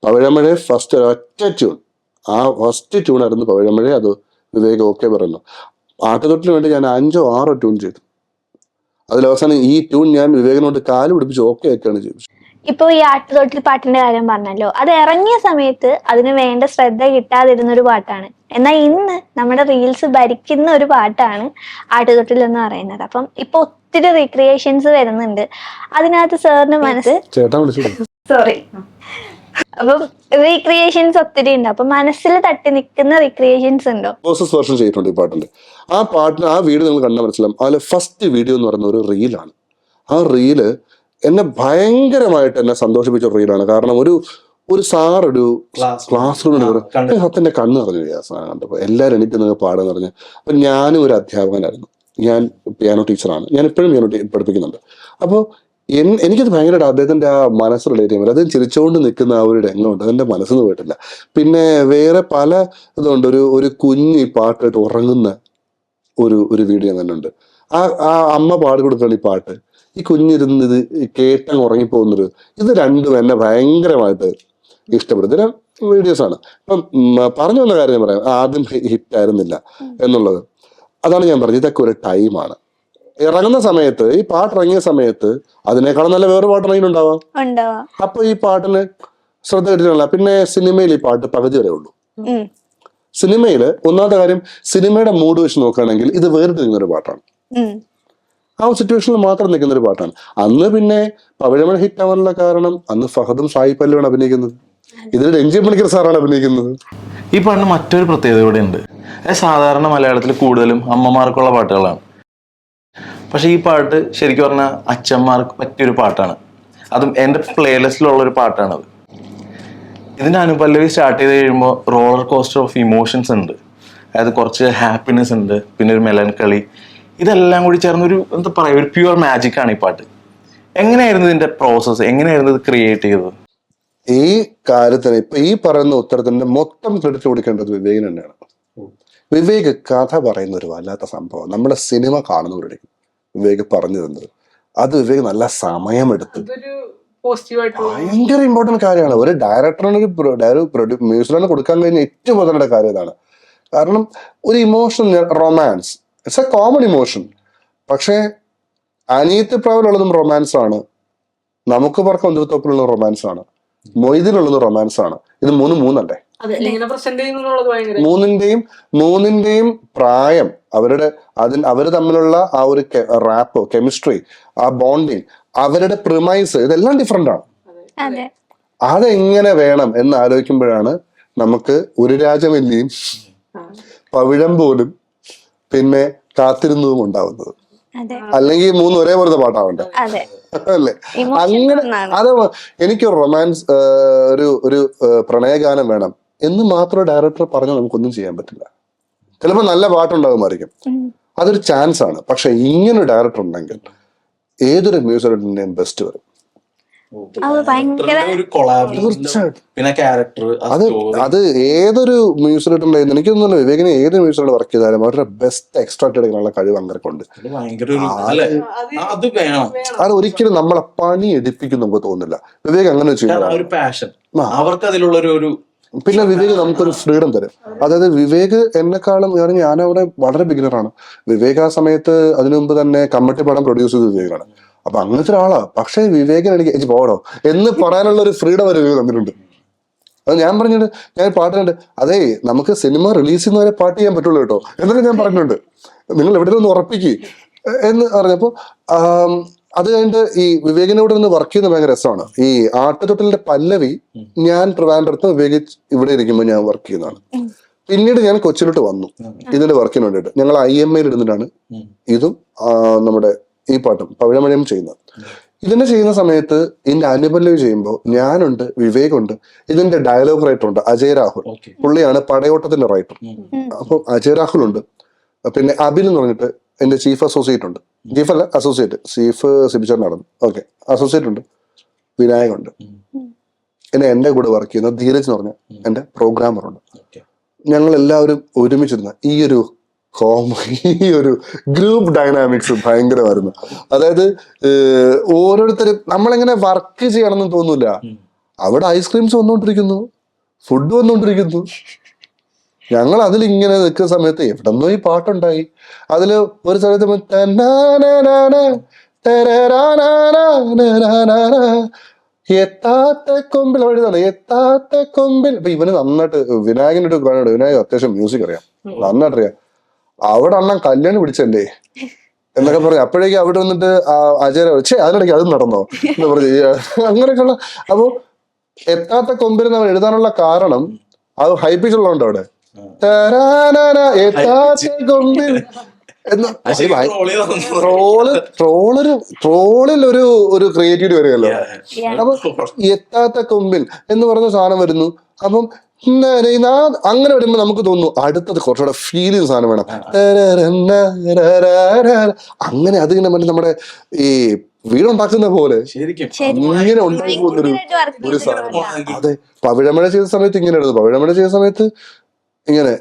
പവിഴമഴ ഫസ്റ്റ് ഒറ്റ ട്യൂൺ, ആ ഫസ്റ്റ് ട്യൂൺ ആയിരുന്നു പവിഴമഴ. അത് വിവേക് ഓക്കെ പറഞ്ഞു. ആട്ടുതൊട്ടിന് വേണ്ടി ഞാൻ 5 or 6 ട്യൂൺ ചെയ്തു. അതിലവസാനം ഈ ട്യൂൺ ഞാൻ വിവേകിനോട് കാല് പിടിപ്പിച്ച് ഓക്കെ ആക്കുകയാണ് ചെയ്തത്. ഇപ്പൊ ഈ ആട്ടുതൊട്ടിൽ പാട്ടിന്റെ കാര്യം പറഞ്ഞല്ലോ, അത് ഇറങ്ങിയ സമയത്ത് അതിന് വേണ്ട ശ്രദ്ധ കിട്ടാതിരുന്ന ഒരു പാട്ടാണ്. എന്നാൽ ഇന്ന് നമ്മുടെ റീൽസ് ഭരിക്കുന്ന ഒരു പാട്ടാണ് ആട്ടുതൊട്ടിൽ എന്ന് പറയുന്നത്. അപ്പം ഇപ്പൊ ഒത്തിരി റീക്രിയേഷൻസ് വരുന്നുണ്ട്. അതിനകത്ത് സാറിന് ചേട്ടാ വിളിച്ചു സോറി അപ്പം റീക്രിയേഷൻസ് ഒത്തിരി ഉണ്ട്. അപ്പൊ മനസ്സിൽ തട്ടി നിൽക്കുന്ന റീക്രിയേഷൻസ് ഉണ്ടോ? പ്രോസസ് വേർഷൻ ചെയ്തിട്ടുണ്ട് ഈ പാട്ടിന്റെ. ആ വീഡിയോ നിങ്ങൾ കണ്ടാൽ മനസ്സിലാവും. അതിൽ ഫസ്റ്റ് വീഡിയോ എന്ന് പറയുന്ന ഒരു റീലാണ്. ആ റീല് എന്നെ ഭയങ്കരമായിട്ട് എന്നെ സന്തോഷിപ്പിച്ച ഒരു റീലാണ്. കാരണം ഒരു സാർ ഒരു ക്ലാസ് റൂമിൽ സത്യന്റെ കണ്ണ് നിറഞ്ഞു കണ്ടപ്പോൾ എല്ലാവരും എനിക്ക് നിങ്ങൾ പാടെന്ന് പറഞ്ഞു. അപ്പൊ ഞാനും ഒരു അധ്യാപകനായിരുന്നു, ഞാൻ പിയാനോ ടീച്ചറാണ്, ഞാൻ ഇപ്പോഴും പിയാനോ പഠിപ്പിക്കുന്നുണ്ട്. അപ്പോൾ എനിക്കത് ഭയങ്കരമായിട്ട് അദ്ദേഹത്തിന്റെ ആ മനസ്സ് റിലേറ്റ് ചെയ്യാൻ പറ്റും. അദ്ദേഹം ചിരിച്ചുകൊണ്ട് നിൽക്കുന്ന ആ ഒരു രംഗമുണ്ട്, അതെന്റെ മനസ്സിന്ന് പോയിട്ടില്ല. പിന്നെ വേറെ പല ഇതുണ്ട്. ഒരു കുഞ്ഞ് ഈ പാട്ടായിട്ട് ഉറങ്ങുന്ന ഒരു വീഡിയോ തന്നെ ഉണ്ട്. ആ അമ്മ പാടി കൊടുക്കുകയാണ് ഈ പാട്ട്, ഈ കുഞ്ഞിരുന്ന് ഇത് കേട്ടങ്ങ് ഉറങ്ങിപ്പോകുന്നൊരു ഇത് രണ്ടും എന്നെ ഭയങ്കരമായിട്ട് ഇഷ്ടപ്പെടുന്ന വീഡിയോസാണ്. ഇപ്പം പറഞ്ഞു വന്ന കാര്യം ഞാൻ പറയാം, ആദ്യം ഹിറ്റ് ആയിരുന്നില്ല എന്നുള്ളത്. അതാണ് ഞാൻ പറഞ്ഞത്, ഇതൊക്കെ ഒരു ടൈമാണ്. ഇറങ്ങുന്ന സമയത്ത്, ഈ പാട്ട് ഇറങ്ങിയ സമയത്ത് അതിനേക്കാളും നല്ല വേറെ പാട്ട് ഇറങ്ങിയിട്ടുണ്ടാവാം. അപ്പൊ ഈ പാട്ടിന് ശ്രദ്ധ കിട്ടിയിട്ടില്ല. പിന്നെ സിനിമയിൽ ഈ പാട്ട് പകുതി വരെ ഉള്ളൂ. സിനിമയിൽ ഒന്നാമത്തെ കാര്യം, സിനിമയുടെ മൂഡ് വെച്ച് നോക്കുകയാണെങ്കിൽ ഇത് വേറിട്ട് നിൽക്കുന്ന ഒരു പാട്ടാണ്. ആ സിറ്റുവേഷനിൽ മാത്രം നിൽക്കുന്ന ഒരു പാട്ടാണ്. അന്ന് പിന്നെ പവിഴമഴ ഹിറ്റ് ആവാനുള്ള കാരണം അന്ന് ഫഹദും സായി പല്ലുവാണ് അഭിനയിക്കുന്നത്, ഇതിൽ രഞ്ജി പണിക്കർ സാറാണ് അഭിനയിക്കുന്നത്. ഈ പാട്ടിന് മറ്റൊരു പ്രത്യേകത കൂടെ ഉണ്ട്. സാധാരണ മലയാളത്തിൽ കൂടുതലും അമ്മമാർക്കുള്ള പാട്ടുകളാണ്. പക്ഷെ ഈ പാട്ട് ശരിക്കും പറഞ്ഞാൽ അച്ഛന്മാർക്ക് പറ്റിയൊരു പാട്ടാണ്. അതും എൻ്റെ പ്ലേലിസ്റ്റിലുള്ള ഒരു പാട്ടാണത്. ഇതിൻ്റെ അനുപല്ലവി സ്റ്റാർട്ട് ചെയ്ത് കഴിയുമ്പോൾ റോളർ കോസ്റ്റർ ഓഫ് ഇമോഷൻസ് ഉണ്ട്. അതായത് കുറച്ച് ഹാപ്പിനെസ് ഉണ്ട്, പിന്നെ ഒരു മെലൻകളി, ഇതെല്ലാം കൂടി ചേർന്നൊരു എന്താ പറയുക, ഒരു പ്യുവർ മാജിക് ആണ് ഈ പാട്ട്. എങ്ങനെയായിരുന്നു ഇതിന്റെ പ്രോസസ്സ്, എങ്ങനെയായിരുന്നു ഇത് ക്രിയേറ്റ് ചെയ്തത്? ഈ കാര്യത്തിന് ഇപ്പൊ ഈ പറയുന്ന ഉത്തരത്തിന്റെ മൊത്തം ക്രെഡിറ്റ് കൊടുക്കേണ്ടത് വിവേകിന് തന്നെയാണ്. വിവേക് കഥ പറയുന്ന ഒരു വല്ലാത്ത സംഭവം. നമ്മുടെ സിനിമ കാണുന്നവരുടെ വിവേക് പറഞ്ഞു തന്നത് അത് വിവേക് നല്ല സമയമെടുത്ത്, ഭയങ്കര ഇമ്പോർട്ടന്റ് കാര്യമാണ്. ഒരു ഡയറക്ടറിന് ഒരു മ്യൂസിക്കിന് കൊടുക്കാൻ കഴിഞ്ഞ ഏറ്റവും പ്രധാനപ്പെട്ട കാര്യം ഇതാണ്. കാരണം ഒരു emotion, romance, it's A common emotion. പക്ഷേ അനിയത്തി പ്രാവിലുള്ളതും റൊമാൻസ് ആണ്, നമുക്ക് പറക്കം ഒന്നിത്തോപ്പിലുള്ള റൊമാൻസ് ആണ്, മൊയ്തിലുള്ളത് റൊമാൻസ് ആണ്. ഇത് മൂന്നല്ലേ? മൂന്നിന്റെയും പ്രായം, അവര് തമ്മിലുള്ള ആ ഒരു റാപ്പ്, കെമിസ്ട്രി, ആ ബോണ്ടിങ്, അവരുടെ പ്രിമൈസ്, ഇതെല്ലാം ഡിഫറെന്റ് ആണ്. അതെങ്ങനെ വേണം എന്ന് ആലോചിക്കുമ്പോഴാണ് നമുക്ക് ഒരു രാജമല്ലിയും പവിഴം പോലും പിന്നെ കാത്തിരുന്നതും ഉണ്ടാവുന്നത്. അല്ലെങ്കിൽ 3 ഒരേപോലത്തെ പാട്ടാവണ്ടേ അല്ലേ? അങ്ങനെ അത് എനിക്ക് റൊമാൻസ്, ഒരു പ്രണയഗാനം വേണം എന്ന് മാത്രം ഡയറക്ടർ പറഞ്ഞാൽ നമുക്കൊന്നും ചെയ്യാൻ പറ്റില്ല. ചിലപ്പോൾ നല്ല പാട്ടുണ്ടാകുമായിരിക്കും, അതൊരു ചാൻസ് ആണ്. പക്ഷെ ഇങ്ങനൊരു ഡയറക്ടർ ഉണ്ടെങ്കിൽ ഏതൊരു മ്യൂസിക് ഡയറക്ടറിന്റെയും ബെസ്റ്റ് വരും. അത് ഏതൊരു മ്യൂസിക് ഡയറക്ടറിന്റെ, എനിക്ക് തോന്നുന്നു വിവേകിനെ ഏത് മ്യൂസിക്കിൽ വർക്ക് ചെയ്താലും അവരുടെ ബെസ്റ്റ് എക്സ്ട്രാക്ട് എടുക്കാനുള്ള കഴിവ് അങ്ങനെയുണ്ട്. അത് ഒരിക്കലും നമ്മളെ പണി എടുപ്പിക്കും നമുക്ക് തോന്നുന്നില്ല. വിവേക് അങ്ങനെ ചെയ്യുന്നത്. പിന്നെ വിവേക് നമുക്കൊരു ഫ്രീഡം തരും. അതായത് വിവേക് എന്നെക്കാളും ഞാനവിടെ വളരെ ബിഗിനറാണ്. വിവേക് ആ സമയത്ത് അതിനു മുമ്പ് തന്നെ കമ്മട്ടി പടം പ്രൊഡ്യൂസ് ചെയ്ത് വിവേകാണ്. അപ്പൊ അങ്ങനത്തെ ഒരാളാ. പക്ഷെ വിവേകിന് എനിക്ക് പോടോ എന്ന് പറയാനുള്ള ഒരു ഫ്രീഡം ഒരു വിവേക് തന്നിട്ടുണ്ട്. അത് ഞാൻ പറഞ്ഞിട്ട്, ഞാൻ പാട്ടുണ്ട്, അതേ നമുക്ക് സിനിമ റിലീസ് ചെയ്യുന്നവരെ പാട്ട് ചെയ്യാൻ പറ്റുള്ളൂ കേട്ടോ എന്നൊക്കെ ഞാൻ പറഞ്ഞിട്ടുണ്ട്. നിങ്ങൾ എവിടെയെങ്കിലും ഒന്ന് ഉറപ്പിക്കുക എന്ന് പറഞ്ഞപ്പോ അത് കഴിഞ്ഞിട്ട് ഈ വിവേകിനോട് നിന്ന് വർക്ക് ചെയ്യുന്ന ഭയങ്കര രസമാണ്. ഈ ആട്ടുതൊട്ടിലിന്റെ പല്ലവി ഞാൻ ട്രിവാൻഡ്രത്ത്, വിവേക് ഇവിടെ ഇരിക്കുമ്പോൾ ഞാൻ വർക്ക് ചെയ്യുന്നതാണ്. പിന്നീട് ഞാൻ കൊച്ചിയിലോട്ട് വന്നു ഇതിന്റെ വർക്കിന് വേണ്ടിയിട്ട്. ഞങ്ങൾ IMA ഇടുന്നിട്ടാണ് ഇതും നമ്മുടെ ഈ പാട്ടും പവിഴമഴയും ചെയ്യുന്നത്. ഇതിനെ ചെയ്യുന്ന സമയത്ത് ഇതിന്റെ അനുപല്ലവി ചെയ്യുമ്പോൾ ഞാനുണ്ട്, വിവേകുണ്ട്, ഇതിന്റെ ഡയലോഗ് റൈറ്റർ ഉണ്ട് അജയ് രാഹുൽ, പുള്ളിയാണ് പടയോട്ടത്തിന്റെ റൈറ്റർ. അപ്പൊ അജയ് രാഹുൽ ഉണ്ട്, പിന്നെ അബിൽ എന്ന് പറഞ്ഞിട്ട് എന്റെ ചീഫ് അസോസിയേറ്റ് ഉണ്ട്, ചീഫ് അല്ല അസോസിയേറ്റ്, ചീഫ് സിബിച്ചറിനാണ്, ഓക്കെ, അസോസിയേറ്റ് ഉണ്ട്, വിനായക് ഉണ്ട്, പിന്നെ എന്റെ കൂടെ വർക്ക് ചെയ്യുന്ന ധീരജ് എന്ന് പറഞ്ഞ എന്റെ പ്രോഗ്രാമർ ഉണ്ട്. ഞങ്ങൾ എല്ലാവരും ഒരുമിച്ചിരുന്ന ഈ ഒരു ഗ്രൂപ്പ് ഡൈനാമിക്സ് ഭയങ്കരമായിരുന്നു. അതായത് ഓരോരുത്തരും നമ്മളെങ്ങനെ വർക്ക് ചെയ്യണമെന്ന് തോന്നൂല. അവിടെ ഐസ്ക്രീംസ് വന്നുകൊണ്ടിരിക്കുന്നു, ഫുഡ് വന്നുകൊണ്ടിരിക്കുന്നു, ഞങ്ങൾ അതിലിങ്ങനെ നിൽക്കുന്ന സമയത്ത് എവിടെന്നോ ഈ പാട്ടുണ്ടായി. അതില് ഒരു സ്ഥലത്ത് എത്താത്ത കൊമ്പിൽ എഴുതാണ്, എത്താത്ത കൊമ്പിൽ. അപ്പൊ ഇവന് നന്നായിട്ട് വിനായകന്റെ ഒരു ഗാനമുണ്ട്, വിനായക് അത്യാവശ്യം മ്യൂസിക് അറിയാം, നന്നായിട്ട് അറിയാം. അവിടെ അണ്ണൻ കല്യാണം പിടിച്ചല്ലേ എന്നൊക്കെ പറഞ്ഞു. അപ്പോഴേക്കും അവിടെ വന്നിട്ട് അജയര അതിനിടയ്ക്ക് അത് നടന്നോ എന്ന് പറഞ്ഞു, അങ്ങനെയൊക്കെയുള്ള. അപ്പൊ എത്താത്ത കൊമ്പിൽ നമ്മൾ എഴുതാനുള്ള കാരണം അത് ഹൈ പിച്ച് ഉള്ളതുകൊണ്ട് അവിടെ എത്താത്ത കൊമ്പിൽ ട്രോളിൽ ഒരു ക്രിയേറ്റിവിറ്റി വരികയല്ലോ. അപ്പൊ എത്താത്ത കൊമ്പിൽ എന്ന് പറഞ്ഞ സാധനം വരുന്നു. അപ്പം അങ്ങനെ വരുമ്പോ നമുക്ക് തോന്നുന്നു അടുത്തത് കുറച്ചുകൂടെ ഫീൽ ചെയ്ത സാധനം വേണം. അങ്ങനെ അതിങ്ങനെ മറ്റേ നമ്മുടെ ഈ വീടുണ്ടാക്കുന്ന പോലെ ഇങ്ങനെ ഉണ്ടായി പോകുന്നൊരു സാധനം. അതെ, പവിഴമഴ ചെയ്ത സമയത്ത് ഇങ്ങനെ എടുത്തു. പവിഴമഴ ചെയ്ത സമയത്ത് ഇങ്ങനെ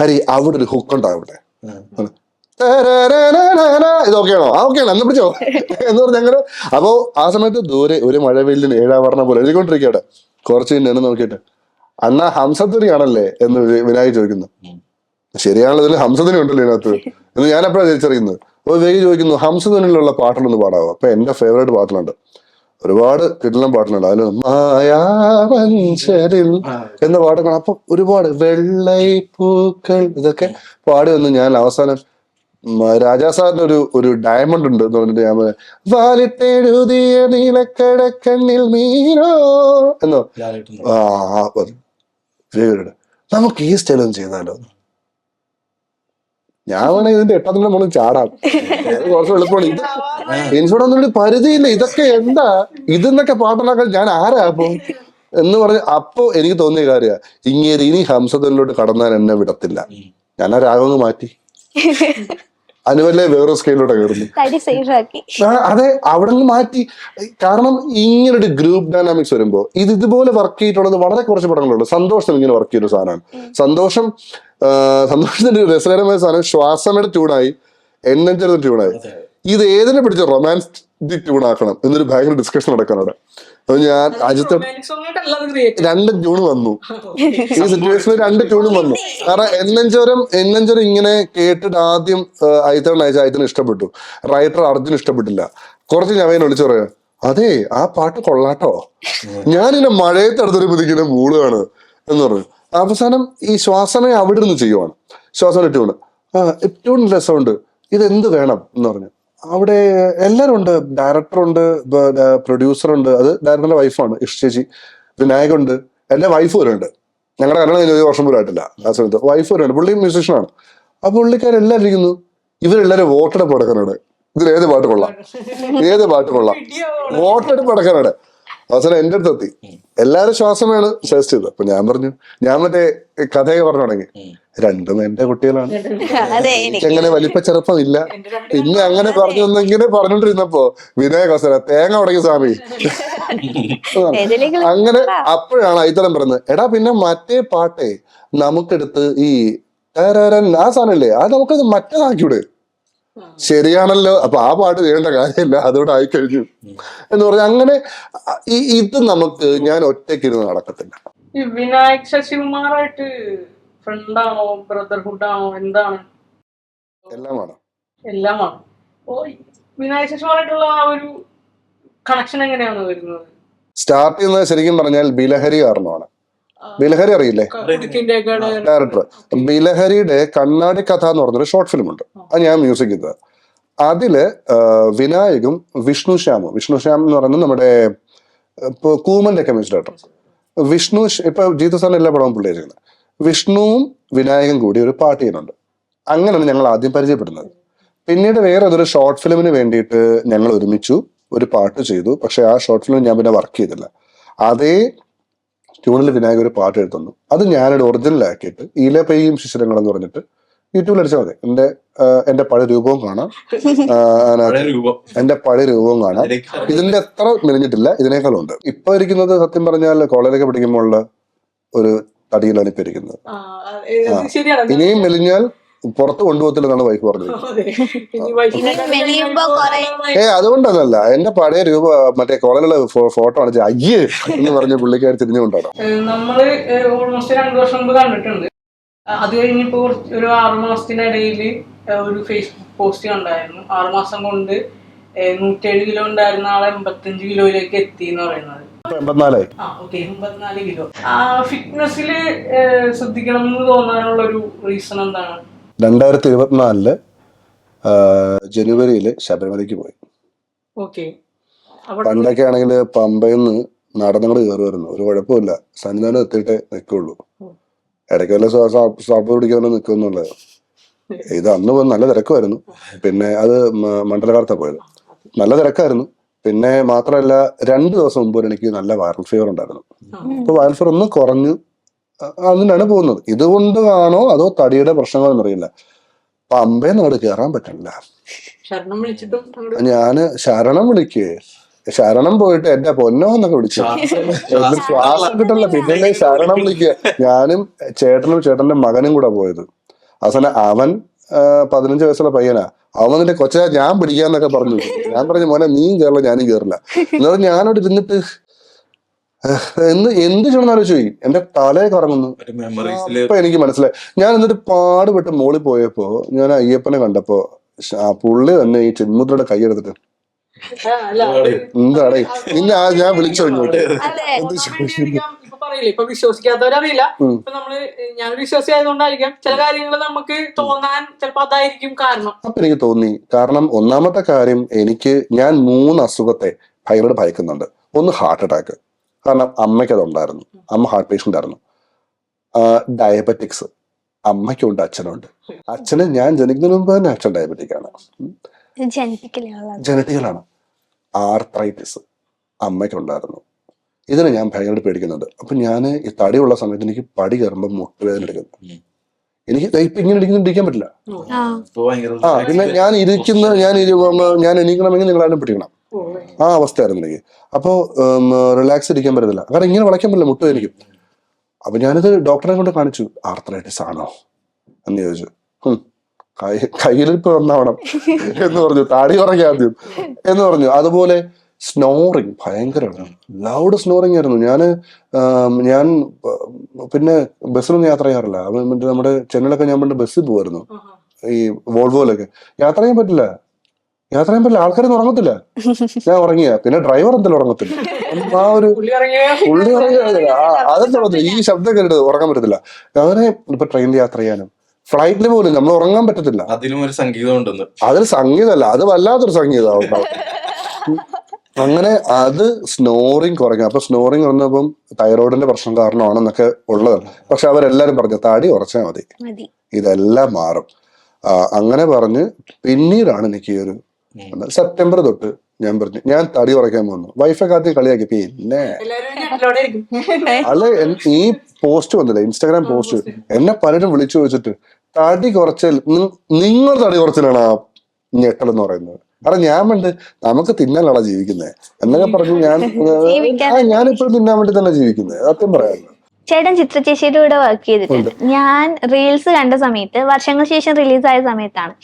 ഹരി അവിടെ ഒരു ഹുക്ക് ഉണ്ടാവട്ടെ, ഇതൊക്കെയാണോ, ഓക്കെയാണോ എന്ന് പിടിച്ചോ എന്ന് പറഞ്ഞ അങ്ങനെ. അപ്പോ ആ സമയത്ത് ദൂരെ ഒരു മഴവെല്ലിന് ഏഴാവർണ്ണ പോലെ എഴുതിക്കൊണ്ടിരിക്കട്ടെ. കുറച്ച് എന്നെ നോക്കിയിട്ട് അണ്ണാ ഹംസധ്വനി ആണല്ലേ എന്ന് വിനായക് ചോദിക്കുന്നു. ശരിയാണല്ലോ, ഇതിൽ ഹംസധ്വനി ഉണ്ടല്ലോ ഇതിനകത്ത് എന്ന് ഞാൻ എപ്പോഴാണ് തിരിച്ചറിയുന്നത്. അപ്പൊ വിവേക് ചോദിക്കുന്നു ഹംസധ്വനിയിലുള്ള പാട്ടുകളൊന്ന് പാടാവോ. അപ്പൊ എന്റെ ഫേവറേറ്റ് പാട്ടിലുണ്ട്, ഒരുപാട് കിടിലൻ പാട്ടിലുണ്ട്. അതിൽ മായാവഞ്ചരിൽ എന്ന പാട്ടൊക്കെ. അപ്പൊ ഒരുപാട് വെള്ളൈ പൂക്കൾ ഇതൊക്കെ പാടി വന്നു. ഞാൻ അവസാനം രാജാ സാറിന്റെ ഒരു ഡയമണ്ട് ഉണ്ട് എന്ന് പറഞ്ഞിട്ട് ഞാൻ വാലിട്ടെഴുതിയ നീലക്കടക്കണ്ണിൽ മീനോ എന്നോ നമുക്ക് ഈ സ്റ്റൈലൊന്നും ചെയ്താലോ. ഞാൻ വേണേ ഇതിന്റെ എട്ടാത്തിന്റെ മുകളിൽ ചാടാം, കുറച്ച് എളുപ്പമാണ്. ഇത് എനിക്കോടൊന്നും പരിധിയില്ല, ഇതൊക്കെ എന്താ ഇതെന്നൊക്കെ പാട്ടുണ്ടാക്കാൻ ഞാൻ ആരാ അപ്പൊ എന്ന് പറഞ്ഞ്. അപ്പൊ എനിക്ക് തോന്നിയ കാര്യ ഇനി ഹംസത്തിലോട്ട് കടന്നാൽ എന്നെ വിടത്തില്ല. ഞാൻ ആ രാഗം മാറ്റി അനുവല്ലേ വേറെ സ്കെയിലോട്ട് കയറുന്നു. അതെ, അവിടെ നിന്ന് മാറ്റി. കാരണം ഇങ്ങനൊരു ഗ്രൂപ്പ് ഡൈനാമിക്സ് വരുമ്പോ ഇതുപോലെ വർക്ക് ചെയ്തിട്ടുള്ളത് വളരെ കുറച്ച് പടങ്ങളുണ്ട്. സന്തോഷം ഇങ്ങനെ വർക്ക് ചെയ്തൊരു സാധനമാണ്. സന്തോഷത്തിന്റെ ഒരു രസകരമായ സാധനം ശ്വാസമയുടെ ട്യൂണായി, എണ്ണഞ്ചേർന്ന ട്യൂണായി. ഇത് ഏതിനെ പിടിച്ച റൊമാൻസ് ട്യൂണാക്കണം എന്നൊരു ഭയങ്കര ഡിസ്കഷൻ നടക്കണം അവിടെ. അപ്പൊ ഞാൻ അജിത്ത് 2 ട്യൂണ് വന്നു ഈ സിറ്റുവേഷനിൽ, 2 ട്യൂണും വന്നു. കാരണം എണ്ണഞ്ചോരം ഇങ്ങനെ കേട്ടിട്ട് ആദ്യം അയത്തണ് അയച്ച അയത്തിന് ഇഷ്ടപ്പെട്ടു, റൈറ്റർ അർജുൻ ഇഷ്ടപ്പെട്ടില്ല. കുറച്ച് ഞാൻ വിളിച്ചു പറയാം, അതെ ആ പാട്ട് കൊള്ളാട്ടോ, ഞാനിങ്ങനെ മഴയത്തെടുത്തൊരു പുതിക്കുന്ന മൂളുകയാണ് എന്ന് പറഞ്ഞു. അവസാനം ഈ ശ്വാസമേ അവിടെ നിന്ന് ചെയ്യുവാണ്. ശ്വാസം ട്യൂണ് ട്യൂൺ രസമുണ്ട്, ഇതെന്ത് വേണം എന്ന് പറഞ്ഞു. അവിടെ എല്ലാവരും ഉണ്ട്, ഡയറക്ടറുണ്ട്, പ്രൊഡ്യൂസറുണ്ട്, അത് ഡയറക്ടറിന്റെ വൈഫാണ് ഇഷ് ചേച്ചി, വിനായകുണ്ട്, എന്റെ വൈഫ് വരെ ഉണ്ട്. ഞങ്ങളുടെ കല്യാണം കഴിഞ്ഞ 1 വർഷം പോലും ആയിട്ടില്ല ആ സമയത്ത്. വൈഫ് വരെ ഉണ്ട്, പുള്ളി മ്യൂസീഷ്യനാണ്. ആ പുള്ളിക്കാരെല്ലാവരും ഇരിക്കുന്നു, ഇവരെല്ലാവരും വോട്ടെടുപ്പ് നടക്കാനാണ്. ഇതിലേത് പാട്ട് കൊള്ളാം, വോട്ടെടുപ്പ് നടക്കാനാണ്. അവസാനം എന്റെ അടുത്ത് എത്തി, എല്ലാരും ശ്വാസമാണ് സജസ്റ്റ് ചെയ്തത്. അപ്പൊ ഞാൻ പറഞ്ഞു, ഞാൻ മറ്റേ കഥയൊക്കെ പറഞ്ഞു തുടങ്ങി, രണ്ടും എന്റെ കുട്ടികളാണ്, എനിക്കങ്ങനെ വലിപ്പ ചെറുപ്പമില്ല. പിന്നെ അങ്ങനെ ഇങ്ങനെ പറഞ്ഞോണ്ടിരുന്നപ്പോ വിനായക അവസരം തേങ്ങ ഉടങ്ങി സ്വാമി അങ്ങനെ. അപ്പോഴാണ് ഐത്തരം പറഞ്ഞത്, എടാ പിന്നെ മറ്റേ പാട്ടേ നമുക്കെടുത്ത് ഈ ആ സാധനല്ലേ അത് നമുക്കത് മറ്റേതാക്കിവിടെ. ശരിയാണല്ലോ, അപ്പൊ ആ പാട്ട് ചെയ്യേണ്ട കാര്യമില്ല, അതുകൊണ്ട് ആയിക്കഴിഞ്ഞു എന്ന് പറഞ്ഞ. അങ്ങനെ ഇത് നമുക്ക് ഞാൻ ഒറ്റയ്ക്കിരുന്ന് നടക്കത്തില്ല. ഈ വിനായക് ശശികുമാറായിട്ട് ഫ്രണ്ടാണോ ബ്രദർഹുഡ് ആണോ എന്താണ്? എല്ലാമാണ്. വിനായക് ശശികുമാറായിട്ടുള്ള ആ ഒരു കണക്ഷൻ എങ്ങനെയാണ് വരുന്നത്? സ്റ്റാർട്ട് ചെയ്യുന്നത് ശരിക്കും പറഞ്ഞാൽ ബിലഹരി കാരണമാണ്. ബിലഹരി അറിയില്ലേ, ഡയറക്ടർ. ബിലഹരിയുടെ കണ്ണാടി കഥ എന്ന് പറഞ്ഞൊരു ഷോർട്ട് ഫിലിം ഉണ്ട്, അത് ഞാൻ മ്യൂസിക് ചെയ്തത്. അതില് വിനായകും വിഷ്ണു ശ്യാം എന്ന് പറയുന്നത് നമ്മുടെ കൂമന്റെ ഒക്കെ മ്യൂസിക് ഡയറക്ടർ. വിഷ്ണു ഇപ്പൊ ജീതു സാറിന് എല്ലാ പടവും പുള്ളി ചെയ്യുന്നത്. വിഷ്ണുവും വിനായകും കൂടി ഒരു പാട്ട് ചെയ്യുന്നുണ്ട്. അങ്ങനെയാണ് ഞങ്ങൾ ആദ്യം പരിചയപ്പെടുന്നത്. പിന്നീട് വേറെ അതൊരു ഷോർട്ട് ഫിലിമിന് വേണ്ടിയിട്ട് ഞങ്ങൾ ഒരുമിച്ചു, ഒരു പാട്ട് ചെയ്തു. പക്ഷെ ആ ഷോർട്ട് ഫിലിം ഞാൻ പിന്നെ വർക്ക് ചെയ്തില്ല. അതേ ട്യൂണിൽ വിനായകൻ ഒരു പാട്ട് എഴുതുന്നു. അത് ഞാനൊരു ഒറിജിനൽ ആക്കിയിട്ട് ഈലെ പെയ്യും ശിശിരങ്ങൾ എന്ന് പറഞ്ഞിട്ട് യൂട്യൂബിൽ അടിച്ചാൽ മതി. എന്റെ പഴയ രൂപവും കാണാം, എന്റെ പഴയ രൂപവും കാണാം. ഇതിന്റെ അത്ര മെലിഞ്ഞിട്ടില്ല, ഇതിനേക്കാളും ഉണ്ട്. ഇപ്പൊ ഇരിക്കുന്നത് സത്യം പറഞ്ഞാൽ കോളേജൊക്കെ പഠിക്കുമ്പോൾ ഒരു തടിയിലാണ് ഇപ്പൊ ഇരിക്കുന്നത്. ഇനിയും മെലിഞ്ഞാൽ പുറത്ത് കൊണ്ടുപോകത്തില്ലെന്നാണ് വൈഫ് പറഞ്ഞത്. അതുകൊണ്ടല്ല, എന്റെ പഴയ രൂപ മറ്റേ കോളേജിലെ ഫോട്ടോ അടിച്ച് അയ്യേ എന്ന് പറഞ്ഞ പുള്ളിക്കാരി തിരിഞ്ഞുകൊണ്ടാണ്. നമ്മള് ഓൾമോസ്റ്റ് 2 വർഷം മുമ്പ് കണ്ടിട്ടുണ്ട്. അത് കഴിഞ്ഞിപ്പോ ഒരു 6 മാസത്തിനിടയിൽ ഒരു ഫേസ്ബുക്ക് പോസ്റ്റ് കണ്ടായിരുന്നു. 6 മാസം കൊണ്ട് 107 കിലോ ഉണ്ടായിരുന്ന ആളെ 85 കിലോയിലേക്ക് എത്തി എന്ന് പറയുന്നത്. 84 കിലോ. ഫിറ്റ്നസില് ശ്രദ്ധിക്കണം എന്ന് തോന്നാനുള്ള ഒരു റീസൺ എന്താണ്? 2024 ജനുവരിയില് ശബരിമലയ്ക്ക് പോയി. പണ്ടൊക്കെ ആണെങ്കിൽ പമ്പയിൽ നിന്ന് നടന്നങ്ങൾ കയറുമായിരുന്നു, ഒരു കുഴപ്പമില്ല, സന്നിധാനം എത്തിയിട്ടേ നിൽക്കുള്ളൂ. ഇടയ്ക്ക് വല്ല സ്റ്റോപ്പ് പിടിക്കാനോ നിൽക്കുന്നുള്ളത്. ഇത് അന്ന് പോയി നല്ല തിരക്കുമായിരുന്നു. പിന്നെ അത് മണ്ഡലകാലത്താണ് പോയത്, നല്ല തിരക്കായിരുന്നു. പിന്നെ മാത്രമല്ല 2 ദിവസം മുമ്പ് എനിക്ക് നല്ല വൈറൽ ഫീവർ ഉണ്ടായിരുന്നു. അപ്പൊ വൈറൽ ഫീവർ ഒന്ന് കുറഞ്ഞു, അതിനാണ് പോകുന്നത്. ഇതുകൊണ്ട് ആണോ അതോ തടിയുടെ പ്രശ്നങ്ങളൊന്നും അറിയില്ല. പമ്പേന്ന് അവിടെ കയറാൻ പറ്റില്ല. ഞാന് ശരണം പോയിട്ട് എന്റെ പൊന്നോ എന്നൊക്കെ വിളിച്ചു. ശ്വാസം കിട്ടില്ല, പിന്നെ ശരണം വിളിക്കുക. ഞാനും ചേട്ടന്റെ മകനും കൂടെ പോയത്. അവസാനം അവൻ 15 വയസ്സുള്ള പയ്യനാ. അവൻ നിന്റെ കൊച്ച ഞാൻ പിടിക്കാന്നൊക്കെ പറഞ്ഞു. ഞാൻ പറഞ്ഞു മോനെ നീ കയറില്ല ഞാനും കയറില്ല. എന്നാലും ഞാനവിടെ ഇരുന്നിട്ട് എന്ത് ചെയ്യണമെന്ന് ആലോചിച്ചു പോയി. എന്റെ തലയെ കറങ്ങുന്നു. അപ്പൊ എനിക്ക് മനസ്സിലായി. ഞാൻ എന്നിട്ട് പാടുപെട്ട് മോളിൽ പോയപ്പോ ഞാൻ അയ്യപ്പനെ കണ്ടപ്പോ പുള്ളി തന്നെ ഈ ചിന്മുദ്രയുടെ കൈ എടുത്തിട്ട് എന്താടേ നിന്നെ ഞാൻ വിളിച്ചു ഇപ്പൊ വിശ്വസിക്കാത്തവരറിയില്ല. ഇപ്പൊ നമ്മള് ഞാൻ വിശ്വാസി ആയതുകൊണ്ടായിരിക്കാം ചില കാര്യങ്ങൾ നമുക്ക് തോന്നാൻ ചിലപ്പോ അതായിരിക്കും കാരണം. അപ്പൊ എനിക്ക് തോന്നി. കാരണം ഒന്നാമത്തെ കാര്യം, ഞാൻ 3 അസുഖത്തെ ഭയങ്കര ഭയക്കുന്നുണ്ട്. ഒന്ന് ഹാർട്ട് അറ്റാക്ക്, കാരണം അമ്മയ്ക്ക് അതുണ്ടായിരുന്നു, അമ്മ ഹാർട്ട് പേഷ്യന്റ് ആയിരുന്നു. ഡയബറ്റിക്സ് അമ്മയ്ക്കുണ്ട്, അച്ഛനുണ്ട്. അച്ഛന് ഞാൻ ജനിക്കുന്നതിന് മുമ്പ് തന്നെ അച്ഛൻ ഡയബറ്റിക് ആണ്, ജനറ്റിക്കലാണ്. ആർത്രൈറ്റിസ് അമ്മയ്ക്കുണ്ടായിരുന്നു. ഇതിനെ ഞാൻ ഭയങ്കര പേടിക്കുന്നുണ്ട്. അപ്പൊ ഞാൻ ഈ തടിയുള്ള സമയത്ത് എനിക്ക് പടി കയറുമ്പോൾ മുട്ടുവേദന എടുക്കുന്നു. എനിക്ക് ഇപ്പൊ ഇങ്ങനെ ഇരിക്കാൻ പറ്റില്ല. പിന്നെ ഞാൻ എണീക്കണമെങ്കിൽ നിങ്ങളാരും പിടിക്കണം, ആ അവസ്ഥയായിരുന്നു എനിക്ക്. അപ്പോ റിലാക്സ് ഇരിക്കാൻ പറ്റത്തില്ല, കാരണം ഇങ്ങനെ വളയ്ക്കാൻ പറ്റില്ല, മുട്ടുവേദനിക്കും. അപ്പൊ ഞാനിത് ഡോക്ടറെ കൊണ്ട് കാണിച്ചു. ആർത്രൈറ്റിസ് ആണോ എന്ന് ചോദിച്ചു. കയ്യിലിപ്പോ ഒന്നാവണം എന്ന് പറഞ്ഞു, താടി കുറയ്ക്കാൻ ആദ്യം എന്ന് പറഞ്ഞു. അതുപോലെ സ്നോറിങ്, ഭയങ്കര ലൗഡ് സ്നോറിങ് ആയിരുന്നു. ഞാൻ പിന്നെ ബസ്സിലൊന്നും യാത്ര ചെയ്യാറില്ല. നമ്മുടെ ചെന്നൈയിലൊക്കെ ഞാൻ പണ്ട് ബസ്സിൽ പോകുമായിരുന്നു, ഈ വോൾവോയിലൊക്കെ. യാത്ര ചെയ്യാൻ പറ്റില്ല, ആൾക്കാരൊന്നും ഉറങ്ങത്തില്ല. ഞാൻ ഉറങ്ങിയ പിന്നെ ഡ്രൈവർ എന്തായാലും ഉറങ്ങത്തില്ല. ആ ഒരു പുള്ളി ഉറങ്ങിയ അതെന്താ ഈ ശബ്ദം കേട്ടിട്ട് ഉറങ്ങാൻ പറ്റത്തില്ല. അങ്ങനെ ഇപ്പൊ ട്രെയിനിൽ യാത്ര ചെയ്യാനും ഫ്ലൈറ്റിൽ പോലും നമ്മൾ ഉറങ്ങാൻ പറ്റത്തില്ല. അതിലും ഒരു സംഗീതം ഉണ്ടെന്ന്. അതൊരു സംഗീതമല്ല, അത് വല്ലാത്തൊരു സംഗീതം. അങ്ങനെ അത് സ്നോറിങ് കുറയ്ക്കും. അപ്പൊ സ്നോറിങ് വന്നപ്പം തൈറോയിഡിന്റെ പ്രശ്നം കാരണമാണെന്നൊക്കെ ഉള്ളത്. പക്ഷെ അവരെല്ലാരും പറഞ്ഞു താടി കുറച്ചാൽ മതി, ഇതെല്ലാം മാറും. അങ്ങനെ പറഞ്ഞ് പിന്നീടാണ് എനിക്ക് ഈ ഒരു സെപ്റ്റംബർ തൊട്ട് ഞാൻ പറഞ്ഞു ഞാൻ തടി കുറയ്ക്കാൻ പോകുന്നു. വൈഫൊക്കെ ആദ്യം കളിയാക്കി. പിന്നെ ഈ പോസ്റ്റ് വന്നില്ല, ഇൻസ്റ്റാഗ്രാം പോസ്റ്റ്, എന്നെ പലരും വിളിച്ചു ചോദിച്ചിട്ട് തടി കുറച്ചാൽ നിങ്ങൾ തടി കുറച്ചിലാണ് ആ ഞെട്ടലെന്ന് പറയുന്നത്. കാരണം ഞാൻ വേണ്ട നമുക്ക് തിന്നാനാണ് ജീവിക്കുന്നത് എന്നൊക്കെ പറഞ്ഞു. ഞാനിപ്പോഴും തിന്നാൻ വേണ്ടി തന്നെ ജീവിക്കുന്നത്, സത്യം പറയാമല്ലോ. ചേട്ടൻ ചിത്ര ചേച്ചിയുടെ കൂടെ വർക്ക് ചെയ്തിട്ടുണ്ട്. ഞാൻ റീൽസ് കണ്ട സമയത്ത്, വർഷങ്ങൾക്ക് ശേഷം റിലീസായ സമയത്താണ്,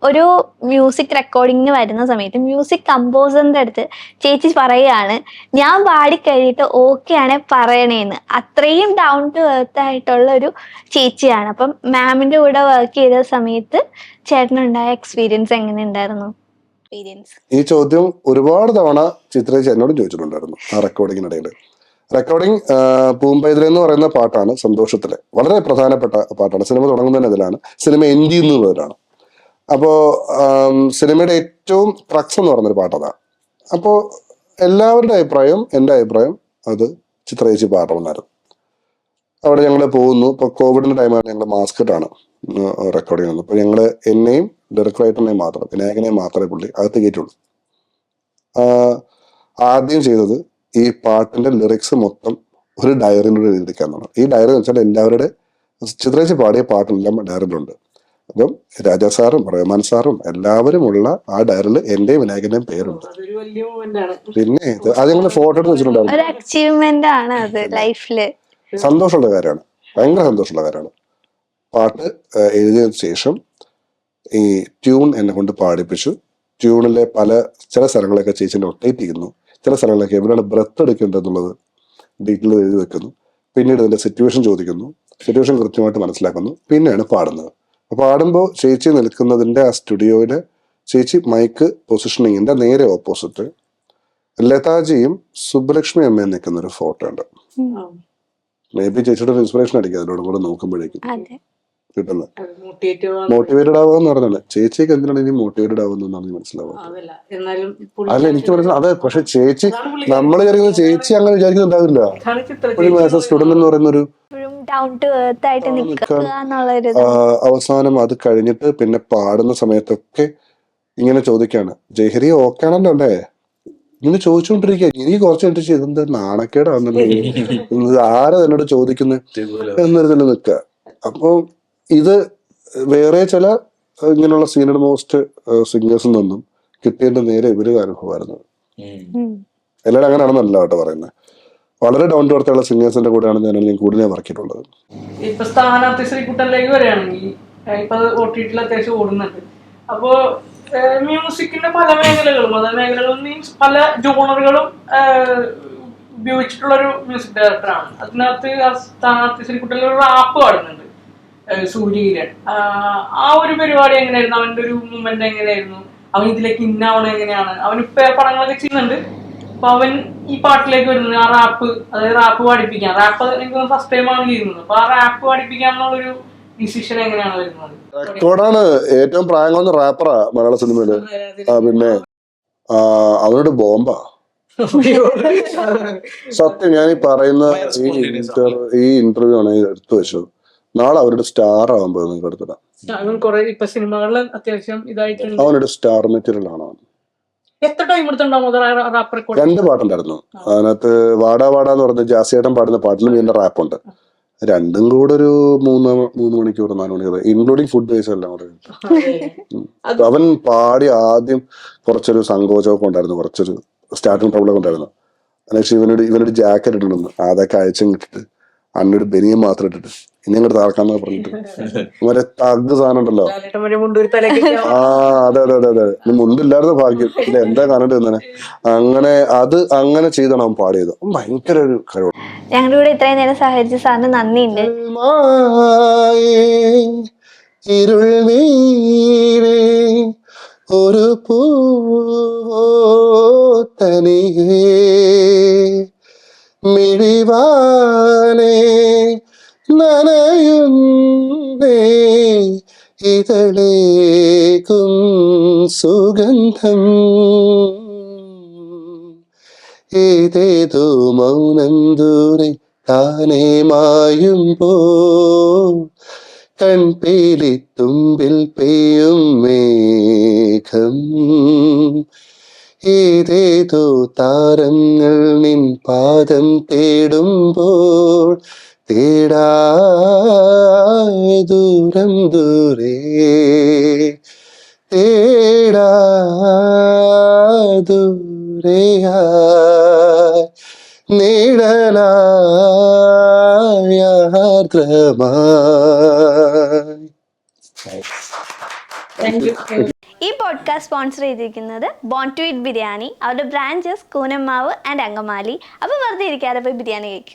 ഒരു മ്യൂസിക് റെക്കോർഡിങ്ങിന് വരുന്ന സമയത്ത് മ്യൂസിക് കമ്പോസറിന്റെ അടുത്ത് ചേച്ചി പറയുകയാണ് ഞാൻ പാടിക്കഴിഞ്ഞിട്ട് ഓക്കെ ആണെ പറയണേന്ന്. അത്രയും ഡൗൺ ടു എർത്ത് ആയിട്ടുള്ള ഒരു ചേച്ചിയാണ്. അപ്പം മാമിന്റെ കൂടെ വർക്ക് ചെയ്ത സമയത്ത് ചേട്ടനുണ്ടായ എക്സ്പീരിയൻസ് എങ്ങനെ ഉണ്ടായിരുന്നു? ഈ ചോദ്യം ഒരുപാട് തവണ ചിത്ര ചേച്ചി എന്നോടും ചോദിച്ചിട്ടുണ്ടായിരുന്നു ആ റെക്കോർഡിങ്ങിനിടയിൽ. റെക്കോർഡിങ് പൂമ്പൈതൽ എന്ന് പറയുന്ന പാട്ടാണ് സന്തോഷത്തിലെ വളരെ പ്രധാനപ്പെട്ട പാട്ടാണ്. സിനിമ തുടങ്ങുന്നതിന് അതിലാണ്, സിനിമ എൻഡ് ചെയ്യുന്നതിലാണ്. അപ്പോ സിനിമയുടെ ഏറ്റവും ക്രക്സ് എന്ന് പറയുന്നൊരു പാട്ടതാണ്. അപ്പോൾ എല്ലാവരുടെ അഭിപ്രായം, എൻ്റെ അഭിപ്രായം അത് ചിത്ര ചേച്ചി പാടണമെന്നായിരുന്നു. അവിടെ ഞങ്ങൾ പോകുന്നു. ഇപ്പൊ കോവിഡിന്റെ ടൈമാണ്, ഞങ്ങൾ മാസ്കറ്റാണ് റെക്കോർഡ് ചെയ്യുന്നത്. അപ്പൊ ഞങ്ങള് എന്നെയും ഡയറക്ടർ റൈറ്ററിനെയും മാത്രം, വിനായകനെയും മാത്രമേ പുള്ളി അകത്ത് കയറ്റുള്ളൂ. ആദ്യം ചെയ്തത് ഈ പാട്ടിന്റെ ലിറിക്സ് മൊത്തം ഒരു ഡയറിയിലൂടെ എഴുതിക്കാന്നാണ്. ഈ ഡയറി എന്ന് വെച്ചാൽ എല്ലാവരുടെ ചിത്രേച്ചി പാടിയ പാട്ടെല്ലാം ഡയറിയിലുണ്ട്. അപ്പം രാജാ സാറും റഹ്മാൻ സാറും എല്ലാവരും ഉള്ള ആ ഡയറിയിൽ എന്റെയും വിനായകന്റെയും പേരുണ്ട്. അതൊരു വലിയ മൂവ്മെന്റ് ആണ്. പിന്നെ അത് ഞങ്ങൾ ഫോട്ടോ എടുത്ത് വെച്ചിട്ടുണ്ടായിരുന്നു. ഒരു അച്ചീവ്മെന്റ് ആണ് അത് ലൈഫില്. സന്തോഷമുള്ള കാര്യമാണ്, ഭയങ്കര സന്തോഷമുള്ള കാര്യമാണ്. പാട്ട് എഴുതിയതിനു ശേഷം ഈ ട്യൂൺ എന്നെ കൊണ്ട് പാടിപ്പിച്ചു. ട്യൂണിലെ ചില സ്ഥലങ്ങളൊക്കെ ചേച്ചി നൊട്ടേറ്റ് ചെയ്യുന്നു, ചില സ്ഥലങ്ങളൊക്കെ എവിടെയാണ് ബ്രത്ത് എടുക്കേണ്ടതെന്നുള്ളത് ഡീറ്റെയിൽ എഴുതി വെക്കുന്നു. പിന്നീട് ഇതിന്റെ സിറ്റുവേഷൻ ചോദിക്കുന്നു, സിറ്റുവേഷൻ കൃത്യമായിട്ട് മനസ്സിലാക്കുന്നു, പിന്നെയാണ് പാടുന്നത്. അപ്പോൾ പാടുമ്പോൾ ചേച്ചി നിൽക്കുന്നതിന്റെ ആ സ്റ്റുഡിയോയില് ചേച്ചി മൈക്ക് പൊസിഷനിങ്ങിന്റെ നേരെ ഓപ്പോസിറ്റ് ലതാജിയും സുബ്ബലക്ഷ്മി അമ്മയും നിൽക്കുന്ന ഒരു ഫോട്ടോ ഉണ്ട്. മേ ബി ചേച്ചിയുടെ ഒരു ഇൻസ്പിറേഷൻ ആയിരിക്കും അതിനോടും കൂടെ നോക്കുമ്പോഴേക്കും കിട്ടുന്നത്. മോട്ടിവേറ്റഡ് ആവുക എന്ന് പറഞ്ഞാണ്. ചേച്ചിക്ക് എന്തിനാണ് ഇനി മോട്ടിവേറ്റഡ് ആവുന്നതെന്നാണ് മനസ്സിലാവുക. അല്ല എനിക്ക് മനസ്സിലാവും. അതെ, പക്ഷെ ചേച്ചി നമ്മൾ വിചാരിക്കുന്നത് ചേച്ചി അങ്ങനെ വിചാരിക്കുന്നുണ്ടാവില്ല. സ്റ്റുഡന്റ് എന്ന് പറയുന്ന ഒരു അവസാനം അത് കഴിഞ്ഞിട്ട് പിന്നെ പാടുന്ന സമയത്തൊക്കെ ഇങ്ങനെ ചോദിക്കാണ്, ജയഹരി ഓക്കെ ആണല്ലോ അല്ലേ, ഇങ്ങനെ ചോദിച്ചുകൊണ്ടിരിക്കുക. എനിക്ക് കുറച്ച് കഴിഞ്ഞിട്ട് ഇതെന്താ നാണക്കേടാവുന്നുണ്ട്, ആരാ എന്നോട് ചോദിക്കുന്നത് എന്നൊരു തന്നെ നിൽക്കുക. അപ്പൊ ഇത് വേറെ ചില ഇങ്ങനെയുള്ള സീനിയർ മോസ്റ്റ് സിംഗേഴ്സിൽ നിന്നും കിട്ടിയതിന്റെ നേരെ ഇവര് അനുഭവമായിരുന്നു. എല്ലാവരും അങ്ങനെയാണെന്നല്ല കേട്ടോ പറയുന്നത്. വളരെ ഡൗൺ ടു എർത്തുള്ള സിംഗേഴ്സിന്റെ കൂടെയാണ് ഞാൻ കൂടുതൽ വർക്ക് ചെയ്തിട്ടുള്ളത്. ഇപ്പൊ സ്ഥാനാർത്ഥി ശ്രീകുട്ടനിലേക്ക് വരികയാണെങ്കിൽ ഇപ്പൊ OTT അത്യാവശ്യം ഓടുന്നുണ്ട്. അപ്പോ മ്യൂസിക്കിന്റെ പല മേഖലകളും മീൻസ് പല ജോണറുകളും ഉപയോഗിച്ചിട്ടുള്ള ഒരു മ്യൂസിക് ഡയറക്ടറാണ്. അതിനകത്ത് സ്ഥാനാർത്ഥി ശ്രീകുട്ടനിൽ ഒരു റാപ്പ് പാടുന്നുണ്ട്, സൂര്യകിരൺ. ആ ഒരു പരിപാടി എങ്ങനെയായിരുന്നു? അവന്റെ ഒരു മൂവ്മെന്റ് എങ്ങനെയായിരുന്നു? അവൻ ഇതിലേക്ക് ഇന്നാവണം എങ്ങനെയാണ്? അവനിപ്പോ പടങ്ങളൊക്കെ ചെയ്യുന്നുണ്ട്. അപ്പൊ അവൻ ഈ പാട്ടിലേക്ക് വരുന്നത് ആ റാപ്പ്, അതായത് റാപ്പ് പഠിപ്പിക്കാൻ, റാപ്പ് എനിക്ക് ഫസ്റ്റ് ടൈം ആണ് ചെയ്യുന്നത്. അപ്പൊ ആ റാപ്പ് പഠിപ്പിക്കാന്നുള്ളൊരു ഡിസിഷൻ എങ്ങനെയാണ് വരുന്നത്? റെക്കോർഡാണ് ഏറ്റവും പ്രായം കുറഞ്ഞ റാപ്പറാ മലയാള സിനിമയില്. പിന്നെ അവനോട് ബോംബാ സത്യം. ഞാൻ ഈ പറയുന്ന ഈ ഇന്റർവ്യൂ ആണ് എടുത്തു വെച്ചത്. നാളെ അവരുടെ സ്റ്റാർ ആവുമ്പോ നിങ്ങൾക്ക് എടുത്തിടാം. അവനൊരു സ്റ്റാർ മെറ്റീരിയൽ ആണ്. എത്ര ടൈം എടുത്തുണ്ടാവും? 2 പാട്ടുണ്ടായിരുന്നു അതിനകത്ത്. വാടാ വാടാ എന്ന് പറഞ്ഞ ജാസിയേട്ടൻ പാടുന്ന പാട്ടിലും ഇതിന്റെ റാപ്പുണ്ട്. രണ്ടും കൂടെ ഒരു 3 മണിക്കൂർ 4 മണിക്കൂർ ഇൻക്ലൂഡിങ് ഫുഡ് കഴിച്ച എല്ലാം കൂടെ. അവൻ പാടി ആദ്യം കുറച്ചൊരു സങ്കോചമൊക്കെ ഉണ്ടായിരുന്നു, കുറച്ചൊരു സ്റ്റാർട്ടിങ് ട്രബിളൊക്കെ ഉണ്ടായിരുന്നു. പക്ഷെ ഇവനൊരു ജാക്കറ്റ് ഇട്ടിട്ടുണ്ട്, അതൊക്കെ അയച്ചും കിട്ടിട്ട് അന്നൊരു ബനിയം മാത്രം ഇട്ടിട്ട് ഇനി അങ്ങോട്ട് താർക്കാന്ന് പറഞ്ഞിട്ട് മറ്റേ തഗ് സാധനം ഉണ്ടല്ലോ. അതെ അതെ അതെ അതെ. മുണ്ടില്ലായിരുന്നു ഭാഗ്യം. എന്താ കാണേണ്ടി വന്നെ. അങ്ങനെ ചെയ്താണ് അവൻ പാടിയത്. ഭയങ്കര ഒരു കഴിവ്. ഞങ്ങളുടെ കൂടെ ഇത്രയും നേരം സഹകരിച്ച സാറിന് നന്ദിയുണ്ട്. ഇരുൾ നീരേ ഒരു പൂതനിയേ മിഴിവാനേ നനയുന്നേ ഇതളേകും സുഗന്ധം ഏതേതോ മൗനം ദൂരെ താനേ മായുമ്പോ കൺപീലിത്തുമ്പിൽ പെയ്യും മേഘം ഏതേതോ താരങ്ങൾ നിൻ പാദം തേടുമ്പോൾ തേടാ ദൂരം ദൂരെ തേടാ ദൂരെയാ നീളലാർദ്രമായി. ഈ പോഡ്കാസ്റ്റ് സ്പോൺസർ ചെയ്തിരിക്കുന്നത് ബോൺ ടു ഈറ്റ് ബിരിയാണി. അവരുടെ ബ്രാഞ്ചസ് കൂനമ്മാവ് ആൻഡ് അങ്കമാലി. അപ്പോൾ വെറുതെ ഇരിക്കാതെ പോയി ബിരിയാണി കഴിക്കും.